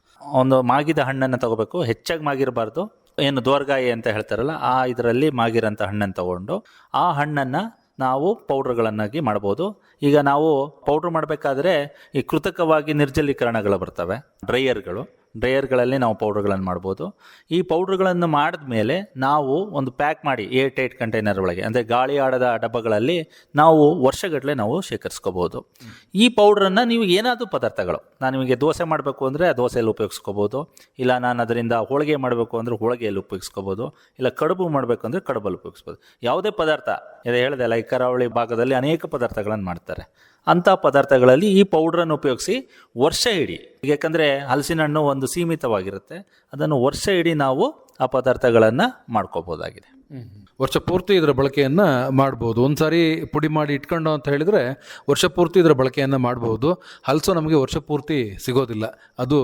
ಒಂದು ಮಾಗಿದ ಹಣ್ಣನ್ನು ತಗೋಬೇಕು, ಹೆಚ್ಚಾಗಿ ಮಾಗಿರಬಾರ್ದು. ಏನು ದೋರ್ಗಾಯಿ ಅಂತ ಹೇಳ್ತಾರಲ್ಲ, ಆ ಇದರಲ್ಲಿ ಮಾಗಿರೋಂಥ ಹಣ್ಣನ್ನು ತಗೊಂಡು ಆ ಹಣ್ಣನ್ನು ನಾವು ಪೌಡ್ರ್ಗಳನ್ನಾಗಿ ಮಾಡ್ಬೋದು. ಈಗ ನಾವು ಪೌಡ್ರ್ ಮಾಡಬೇಕಾದ್ರೆ ಈ ಕೃತಕವಾಗಿ ನಿರ್ಜಲೀಕರಣಗಳು ಬರ್ತವೆ, ಡ್ರೈಯರ್ಗಳು. ಡ್ರೈಯರ್ಗಳಲ್ಲಿ ನಾವು ಪೌಡ್ರ್ಗಳನ್ನು ಮಾಡ್ಬೋದು. ಈ ಪೌಡ್ರ್ಗಳನ್ನು ಮಾಡಿದ ಮೇಲೆ ನಾವು ಒಂದು ಪ್ಯಾಕ್ ಮಾಡಿ ಏರ್ ಟೈಟ್ ಕಂಟೈನರ್ ಒಳಗೆ, ಅಂದರೆ ಗಾಳಿ ಆಡದ ಡಬ್ಬಗಳಲ್ಲಿ ನಾವು ವರ್ಷಗಟ್ಟಲೆ ನಾವು ಶೇಖರಿಸ್ಕೋಬೋದು. ಈ ಪೌಡ್ರನ್ನು ನೀವು ಏನಾದರೂ ಪದಾರ್ಥಗಳು, ನಾನು ನಿಮಗೆ ದೋಸೆ ಮಾಡಬೇಕು ಅಂದರೆ ದೋಸೆಯಲ್ಲಿ ಉಪಯೋಗಿಸ್ಕೋಬೋದು, ಇಲ್ಲ ನಾನು ಅದರಿಂದ ಹೋಳಿಗೆ ಮಾಡಬೇಕು ಅಂದರೆ ಹೋಳಿಗೆಯಲ್ಲಿ ಉಪಯೋಗಿಸ್ಕೋಬೋದು, ಇಲ್ಲ ಕಡುಬು ಮಾಡಬೇಕು ಅಂದರೆ ಕಡುಬಲ್ಲಿ ಉಪಯೋಗಿಸ್ಬೋದು. ಯಾವುದೇ ಪದಾರ್ಥ ಇದು ಹೇಳಿದೆ, ಈ ಕರಾವಳಿ ಭಾಗದಲ್ಲಿ ಅನೇಕ ಪದಾರ್ಥಗಳನ್ನು ಮಾಡ್ತಾರೆ. ಅಂಥ ಪದಾರ್ಥಗಳಲ್ಲಿ ಈ ಪೌಡ್ರನ್ನು ಉಪಯೋಗಿಸಿ ವರ್ಷ ಇಡೀ, ಯಾಕಂದರೆ ಹಲಸಿನ ಹಣ್ಣು ಒಂದು ಸೀಮಿತವಾಗಿರುತ್ತೆ, ಅದನ್ನು ವರ್ಷ ಇಡೀ ನಾವು ಆ ಪದಾರ್ಥಗಳನ್ನು ಮಾಡ್ಕೋಬೋದಾಗಿದೆ. ವರ್ಷ ಪೂರ್ತಿ ಇದರ ಬಳಕೆಯನ್ನು ಮಾಡ್ಬೋದು. ಒಂದು ಸಾರಿ ಪುಡಿ ಮಾಡಿ ಇಟ್ಕೊಂಡು ಅಂತ ಹೇಳಿದರೆ ವರ್ಷ ಪೂರ್ತಿ ಇದರ ಬಳಕೆಯನ್ನು ಮಾಡ್ಬೋದು. ಹಲಸು ನಮಗೆ ವರ್ಷ ಪೂರ್ತಿ ಸಿಗೋದಿಲ್ಲ, ಅದು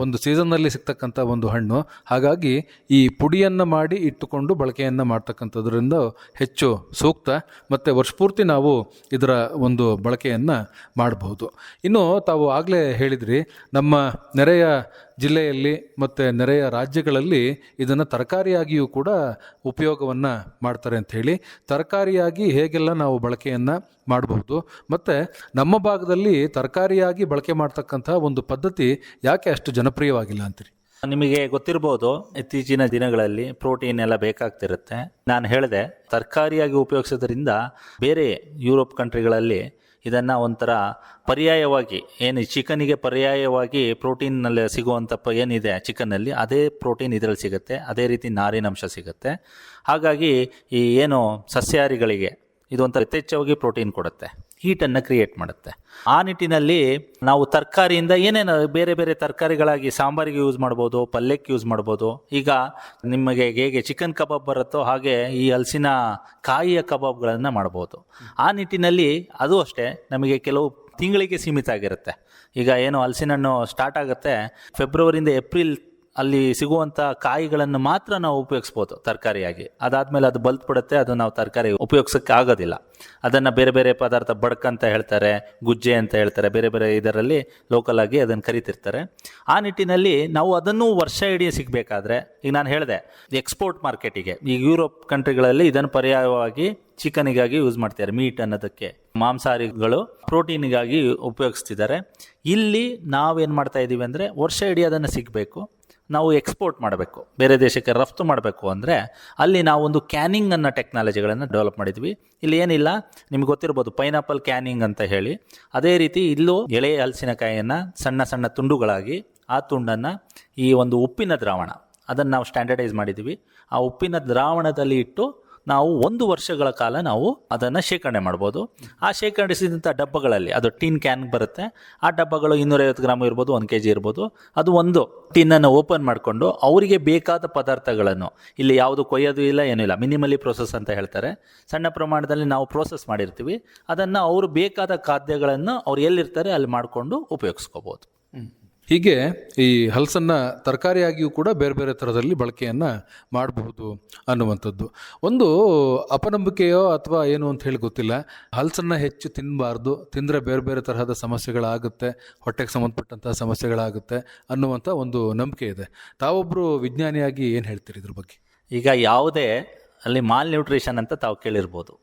ಒಂದು ಸೀಸನ್ನಲ್ಲಿ ಸಿಗ್ತಕ್ಕಂಥ ಒಂದು ಹಣ್ಣು. ಹಾಗಾಗಿ ಈ ಪುಡಿಯನ್ನು ಮಾಡಿ ಇಟ್ಟುಕೊಂಡು ಬಳಕೆಯನ್ನು ಮಾಡ್ತಕ್ಕಂಥದ್ರಿಂದ ಹೆಚ್ಚು ಸೂಕ್ತ, ಮತ್ತು ವರ್ಷ ಪೂರ್ತಿ ನಾವು ಇದರ ಒಂದು ಬಳಕೆಯನ್ನು ಮಾಡಬಹುದು. ಇನ್ನು ತಾವು ಆಗಲೇ ಹೇಳಿದ್ರಿ, ನಮ್ಮ ನೆರೆಯ ಜಿಲ್ಲೆಯಲ್ಲಿ ಮತ್ತು ನೆರೆಯ ರಾಜ್ಯಗಳಲ್ಲಿ ಇದನ್ನು ತರಕಾರಿಯಾಗಿಯೂ ಕೂಡ ಉಪಯೋಗವನ್ನು ಮಾಡ್ತಾರೆ ಅಂಥೇಳಿ. ತರಕಾರಿಯಾಗಿ ಹೇಗೆಲ್ಲ ನಾವು ಬಳಕೆಯನ್ನು ಮಾಡಬಹುದು, ಮತ್ತು ನಮ್ಮ ಭಾಗದಲ್ಲಿ ತರಕಾರಿಯಾಗಿ ಬಳಕೆ ಮಾಡ್ತಕ್ಕಂಥ ಒಂದು ಪದ್ಧತಿ ಯಾಕೆ ಅಷ್ಟು ಜನಪ್ರಿಯವಾಗಿಲ್ಲ ಅಂತೀರಿ? ನಿಮಗೆ ಗೊತ್ತಿರ್ಬೋದು, ಇತ್ತೀಚಿನ ದಿನಗಳಲ್ಲಿ ಪ್ರೋಟೀನ್ ಎಲ್ಲ ಬೇಕಾಗ್ತಿರುತ್ತೆ. ನಾನು ಹೇಳಿದೆ, ತರಕಾರಿಯಾಗಿ ಉಪಯೋಗಿಸೋದ್ರಿಂದ ಬೇರೆ ಯುರೋಪ್ ಕಂಟ್ರಿಗಳಲ್ಲಿ ಇದನ್ನು ಒಂಥರ ಪರ್ಯಾಯವಾಗಿ, ಏನು ಚಿಕನ್ನಿಗೆ ಪರ್ಯಾಯವಾಗಿ ಪ್ರೋಟೀನ್ನಲ್ಲಿ ಸಿಗುವಂಥ ಏನಿದೆ ಚಿಕನ್ನಲ್ಲಿ, ಅದೇ ಪ್ರೋಟೀನ್ ಇದರಲ್ಲಿ ಸಿಗುತ್ತೆ, ಅದೇ ರೀತಿ ನಾರಿನಂಶ ಸಿಗುತ್ತೆ. ಹಾಗಾಗಿ ಈ ಏನು ಸಸ್ಯಾಹಾರಿಗಳಿಗೆ ಇದೊಂಥರ ಯಥೇಚ್ಛವಾಗಿ ಪ್ರೋಟೀನ್ ಕೊಡುತ್ತೆ, ಹೀಟನ್ನು ಕ್ರಿಯೇಟ್ ಮಾಡುತ್ತೆ. ಆ ನಿಟ್ಟಿನಲ್ಲಿ ನಾವು ತರಕಾರಿಯಿಂದ ಏನೇನು ಬೇರೆ ಬೇರೆ ತರಕಾರಿಗಳಾಗಿ ಸಾಂಬಾರಿಗೆ ಯೂಸ್ ಮಾಡ್ಬೋದು, ಪಲ್ಯಕ್ಕೆ ಯೂಸ್ ಮಾಡ್ಬೋದು. ಈಗ ನಿಮಗೆ ಹೇಗೆ ಚಿಕನ್ ಕಬಾಬ್ ಬರುತ್ತೋ ಹಾಗೆ ಈ ಹಲಸಿನ ಕಾಯಿಯ ಕಬಾಬ್ಗಳನ್ನು ಮಾಡ್ಬೋದು. ಆ ನಿಟ್ಟಿನಲ್ಲಿ ಅದು ಅಷ್ಟೇ ನಮಗೆ ಕೆಲವು ತಿಂಗಳಿಗೆ ಸೀಮಿತ ಆಗಿರುತ್ತೆ. ಈಗ ಏನು ಹಲಸಿನ ಹಣ್ಣು ಸ್ಟಾರ್ಟ್ ಆಗುತ್ತೆ ಫೆಬ್ರವರಿಯಿಂದ ಏಪ್ರಿಲ್, ಅಲ್ಲಿ ಸಿಗುವಂಥ ಕಾಯಿಗಳನ್ನು ಮಾತ್ರ ನಾವು ಉಪಯೋಗಿಸ್ಬೋದು ತರಕಾರಿಯಾಗಿ. ಅದಾದಮೇಲೆ ಅದು ಬಲ್ತ್ ಬಿಡುತ್ತೆ, ಅದು ನಾವು ತರಕಾರಿ ಉಪಯೋಗಿಸೋಕ್ಕೆ ಆಗೋದಿಲ್ಲ. ಅದನ್ನು ಬೇರೆ ಬೇರೆ ಪದಾರ್ಥ ಬಡ್ಕ ಅಂತ ಹೇಳ್ತಾರೆ, ಗುಜ್ಜೆ ಅಂತ ಹೇಳ್ತಾರೆ, ಬೇರೆ ಬೇರೆ ಇದರಲ್ಲಿ ಲೋಕಲ್ ಆಗಿ ಅದನ್ನು ಕರಿತಿರ್ತಾರೆ. ಆ ನಿಟ್ಟಿನಲ್ಲಿ ನಾವು ಅದನ್ನು ವರ್ಷ ಇಡೀ ಸಿಗಬೇಕಾದ್ರೆ, ಈಗ ನಾನು ಹೇಳಿದೆ ಎಕ್ಸ್ಪೋರ್ಟ್ ಮಾರ್ಕೆಟಿಗೆ, ಈಗ ಯುರೋಪ್ ಕಂಟ್ರಿಗಳಲ್ಲಿ ಇದನ್ನು ಪರ್ಯಾಯವಾಗಿ ಚಿಕನಿಗಾಗಿ ಯೂಸ್ ಮಾಡ್ತಾರೆ, ಮೀಟ್ ಅನ್ನೋದಕ್ಕೆ, ಮಾಂಸಾಹಾರಿಗಳು ಪ್ರೋಟೀನಿಗಾಗಿ ಉಪಯೋಗಿಸ್ತಿದ್ದಾರೆ. ಇಲ್ಲಿ ನಾವೇನು ಮಾಡ್ತಾ ಇದ್ದೀವಿ ಅಂದರೆ ವರ್ಷ ಇಡೀ ಅದನ್ನು ಸಿಗಬೇಕು, ನಾವು ಎಕ್ಸ್ಪೋರ್ಟ್ ಮಾಡಬೇಕು, ಬೇರೆ ದೇಶಕ್ಕೆ ರಫ್ತು ಮಾಡಬೇಕು ಅಂದರೆ ಅಲ್ಲಿ ನಾವು ಒಂದು ಕ್ಯಾನಿಂಗ್ ಅನ್ನೋ ಟೆಕ್ನಾಲಜಿಗಳನ್ನು ಡೆವಲಪ್ ಮಾಡಿದ್ವಿ. ಇಲ್ಲಿ ಏನಿಲ್ಲ, ನಿಮ್ಗೆ ಗೊತ್ತಿರ್ಬೋದು ಪೈನಾಪಲ್ ಕ್ಯಾನಿಂಗ್ ಅಂತ ಹೇಳಿ, ಅದೇ ರೀತಿ ಇಲ್ಲೂ ಎಳೆ ಹಲಸಿನಕಾಯಿಯನ್ನು ಸಣ್ಣ ಸಣ್ಣ ತುಂಡುಗಳಾಗಿ, ಆ ತುಂಡನ್ನು ಈ ಒಂದು ಉಪ್ಪಿನ ದ್ರಾವಣ ಅದನ್ನು ನಾವು ಸ್ಟ್ಯಾಂಡರ್ಡೈಸ್ ಮಾಡಿದ್ದೀವಿ. ಆ ಉಪ್ಪಿನ ದ್ರಾವಣದಲ್ಲಿ ಇಟ್ಟು ನಾವು 1 ವರ್ಷಗಳ ಕಾಲ ನಾವು ಅದನ್ನು ಶೇಖರಣೆ ಮಾಡ್ಬೋದು. ಆ ಶೇಖರಿಸಿದಂಥ ಡಬ್ಬಗಳಲ್ಲಿ, ಅದು ಟಿನ್ ಕ್ಯಾನ್ ಬರುತ್ತೆ, ಆ ಡಬ್ಬಗಳು 250 ಗ್ರಾಮ್ ಇರ್ಬೋದು, 1 kg ಇರ್ಬೋದು. ಅದು ಒಂದು ಟಿನ್ನನ್ನು ಓಪನ್ ಮಾಡಿಕೊಂಡು ಅವರಿಗೆ ಬೇಕಾದ ಪದಾರ್ಥಗಳನ್ನು, ಇಲ್ಲಿ ಯಾವುದು ಕೊಯ್ಯೋದು ಇಲ್ಲ, ಏನೂ ಇಲ್ಲ, ಮಿನಿಮಲಿ ಪ್ರೋಸೆಸ್ ಅಂತ ಹೇಳ್ತಾರೆ, ಸಣ್ಣ ಪ್ರಮಾಣದಲ್ಲಿ ನಾವು ಪ್ರೋಸೆಸ್ ಮಾಡಿರ್ತೀವಿ. ಅದನ್ನು ಅವರು ಬೇಕಾದ ಖಾದ್ಯಗಳನ್ನು ಅವ್ರು ಎಲ್ಲಿರ್ತಾರೆ ಅಲ್ಲಿ ಮಾಡಿಕೊಂಡು ಉಪಯೋಗಿಸ್ಕೋಬೋದು. ಹೀಗೆ ಈ ಹಲಸನ್ನು ತರಕಾರಿಯಾಗಿಯೂ ಕೂಡ ಬೇರೆ ಬೇರೆ ಥರದಲ್ಲಿ ಬಳಕೆಯನ್ನು ಮಾಡಬಹುದು ಅನ್ನುವಂಥದ್ದು. ಒಂದು ಅಪನಂಬಿಕೆಯೋ ಅಥವಾ ಏನು ಅಂತ ಹೇಳಿ ಗೊತ್ತಿಲ್ಲ, ಹಲಸನ್ನು ಹೆಚ್ಚು ತಿನ್ನಬಾರ್ದು, ತಿಂದರೆ ಬೇರೆ ಬೇರೆ ತರಹದ ಸಮಸ್ಯೆಗಳಾಗುತ್ತೆ, ಹೊಟ್ಟೆಗೆ ಸಂಬಂಧಪಟ್ಟಂಥ ಸಮಸ್ಯೆಗಳಾಗುತ್ತೆ ಅನ್ನುವಂಥ ಒಂದು ನಂಬಿಕೆ ಇದೆ. ತಾವೊಬ್ಬರು ವಿಜ್ಞಾನಿಯಾಗಿ ಏನು ಹೇಳ್ತೀರಿ ಇದ್ರ ಬಗ್ಗೆ? ಈಗ ಯಾವುದೇ ಅಲ್ಲಿ ಮಾಲ್ ನ್ಯೂಟ್ರಿಷನ್ ಅಂತ ತಾವು ಕೇಳಿರ್ಬೋದು.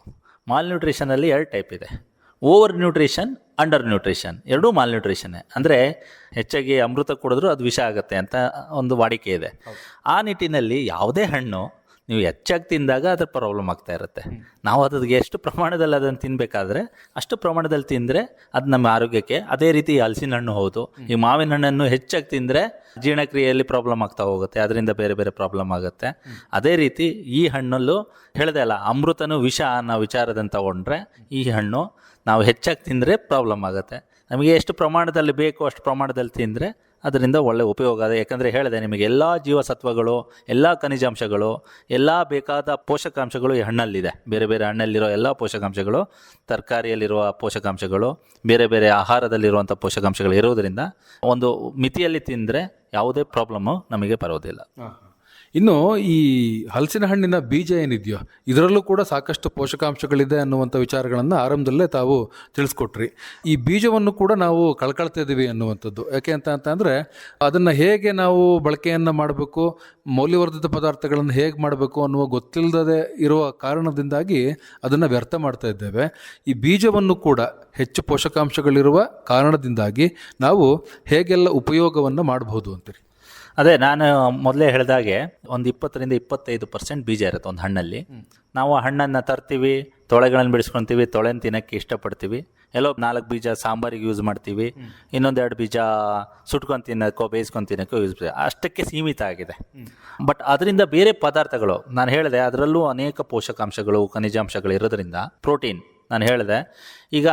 ಮಾಲ್ ನ್ಯೂಟ್ರಿಷನಲ್ಲಿ 2 ಟೈಪ್ ಇದೆ, ಓವರ್ ನ್ಯೂಟ್ರಿಷನ್, ಅಂಡರ್ ನ್ಯೂಟ್ರಿಷನ್. ಎರಡೂ ಮಾಲ್ ನ್ಯೂಟ್ರಿಷನ್ನೇ. ಅಂದರೆ ಹೆಚ್ಚಾಗಿ ಅಮೃತ ಕುಡಿದ್ರೂ ಅದು ವಿಷ ಆಗುತ್ತೆ ಅಂತ ಒಂದು ವಾಡಿಕೆ ಇದೆ. ಆ ನಿಟ್ಟಿನಲ್ಲಿ ಯಾವುದೇ ಹಣ್ಣು ನೀವು ಹೆಚ್ಚಾಗಿ ತಿಂದಾಗ ಅದ್ರ ಪ್ರಾಬ್ಲಮ್ ಆಗ್ತಾ ಇರುತ್ತೆ. ನಾವು ಅದಕ್ಕೆ ಎಷ್ಟು ಪ್ರಮಾಣದಲ್ಲಿ ಅದನ್ನು ತಿನ್ನಬೇಕಾದ್ರೆ ಅಷ್ಟು ಪ್ರಮಾಣದಲ್ಲಿ ತಿಂದರೆ ಅದು ನಮ್ಮ ಆರೋಗ್ಯಕ್ಕೆ. ಅದೇ ರೀತಿ ಹಲಸಿನ ಹಣ್ಣು ಹೌದು, ಈ ಮಾವಿನ ಹಣ್ಣನ್ನು ಹೆಚ್ಚಾಗಿ ತಿಂದರೆ ಜೀರ್ಣಕ್ರಿಯೆಯಲ್ಲಿ ಪ್ರಾಬ್ಲಮ್ ಆಗ್ತಾ ಹೋಗುತ್ತೆ, ಅದರಿಂದ ಬೇರೆ ಬೇರೆ ಪ್ರಾಬ್ಲಮ್ ಆಗುತ್ತೆ. ಅದೇ ರೀತಿ ಈ ಹಣ್ಣಲ್ಲೂ ಹೇಳಿದೆ ಅಲ್ಲ, ಅಮೃತನೂ ವಿಷ ಅನ್ನೋ ವಿಚಾರದಂತ ತಗೊಂಡ್ರೆ ಈ ಹಣ್ಣು ನಾವು ಹೆಚ್ಚಾಗಿ ತಿಂದರೆ ಪ್ರಾಬ್ಲಮ್ ಆಗುತ್ತೆ. ನಮಗೆ ಎಷ್ಟು ಪ್ರಮಾಣದಲ್ಲಿ ಬೇಕೋ ಅಷ್ಟು ಪ್ರಮಾಣದಲ್ಲಿ ತಿಂದರೆ ಅದರಿಂದ ಒಳ್ಳೆ ಉಪಯೋಗ ಇದೆ. ಯಾಕಂದರೆ ಹೇಳಿದೆ ನಿಮಗೆ ಎಲ್ಲ ಜೀವಸತ್ವಗಳು, ಎಲ್ಲ ಖನಿಜಾಂಶಗಳು, ಎಲ್ಲ ಬೇಕಾದ ಪೋಷಕಾಂಶಗಳು ಈ ಹಣ್ಣಲ್ಲಿದೆ. ಬೇರೆ ಬೇರೆ ಹಣ್ಣಲ್ಲಿರೋ ಎಲ್ಲ ಪೋಷಕಾಂಶಗಳು, ತರಕಾರಿಯಲ್ಲಿರುವ ಪೋಷಕಾಂಶಗಳು, ಬೇರೆ ಬೇರೆ ಆಹಾರದಲ್ಲಿರುವಂಥ ಪೋಷಕಾಂಶಗಳು ಇರೋದರಿಂದ ಒಂದು ಮಿತಿಯಲ್ಲಿ ತಿಂದರೆ ಯಾವುದೇ ಪ್ರಾಬ್ಲಮ್ಮು ನಮಗೆ ಬರೋದಿಲ್ಲ. ಇನ್ನು ಈ ಹಲಸಿನ ಹಣ್ಣಿನ ಬೀಜ ಏನಿದೆಯೋ ಇದರಲ್ಲೂ ಕೂಡ ಸಾಕಷ್ಟು ಪೋಷಕಾಂಶಗಳಿದೆ ಅನ್ನುವಂಥ ವಿಚಾರಗಳನ್ನು ಆರಂಭದಲ್ಲೇ ತಾವು ತಿಳಿಸ್ಕೊಟ್ರಿ. ಈ ಬೀಜವನ್ನು ಕೂಡ ನಾವು ಕಳ್ಕೊಳ್ತಾ ಇದ್ದೀವಿ ಅನ್ನುವಂಥದ್ದು ಯಾಕೆ ಅಂತಂದರೆ ಅದನ್ನು ಹೇಗೆ ನಾವು ಬಳಕೆಯನ್ನು ಮಾಡಬೇಕು, ಮೌಲ್ಯವರ್ಧಿತ ಪದಾರ್ಥಗಳನ್ನು ಹೇಗೆ ಮಾಡಬೇಕು ಅನ್ನುವ ಗೊತ್ತಿಲ್ಲದೆ ಇರುವ ಕಾರಣದಿಂದಾಗಿ ಅದನ್ನು ವ್ಯರ್ಥ ಮಾಡ್ತಾ ಇದ್ದೇವೆ. ಈ ಬೀಜವನ್ನು ಕೂಡ ಹೆಚ್ಚು ಪೋಷಕಾಂಶಗಳಿರುವ ಕಾರಣದಿಂದಾಗಿ ನಾವು ಹೇಗೆಲ್ಲ ಉಪಯೋಗವನ್ನು ಮಾಡಬಹುದು ಅಂತೀರಿ? ಅದೇ ನಾನು ಮೊದಲೇ ಹೇಳಿದಾಗೆ ಒಂದು 20-25% ಬೀಜ ಇರುತ್ತೆ ಒಂದು ಹಣ್ಣಲ್ಲಿ. ನಾವು ಆ ಹಣ್ಣನ್ನು ತರ್ತೀವಿ, ತೊಳೆಗಳನ್ನು ಬಿಡಿಸ್ಕೊತೀವಿ, ತೊಳೆನ ತಿನ್ನೋಕ್ಕೆ ಇಷ್ಟಪಡ್ತೀವಿ. ಎಲ್ಲೋ 4 ಬೀಜ ಸಾಂಬಾರಿಗೆ ಯೂಸ್ ಮಾಡ್ತೀವಿ, ಇನ್ನೊಂದು 2 ಬೀಜ ಸುಟ್ಕೊಂಡು ತಿನ್ನೋಕ್ಕೋ ಬೇಯಿಸ್ಕೊಂಡು ತಿನ್ನೋಕ್ಕೋ ಯೂಸ್ ಮಾಡ್ತೀವಿ. ಅಷ್ಟಕ್ಕೆ ಸೀಮಿತ ಆಗಿದೆ. ಬಟ್ ಅದರಿಂದ ಬೇರೆ ಪದಾರ್ಥಗಳು ನಾನು ಹೇಳಿದೆ, ಅದರಲ್ಲೂ ಅನೇಕ ಪೋಷಕಾಂಶಗಳು, ಖನಿಜಾಂಶಗಳು ಇರೋದ್ರಿಂದ, ಪ್ರೋಟೀನ್ ನಾನು ಹೇಳಿದೆ. ಈಗ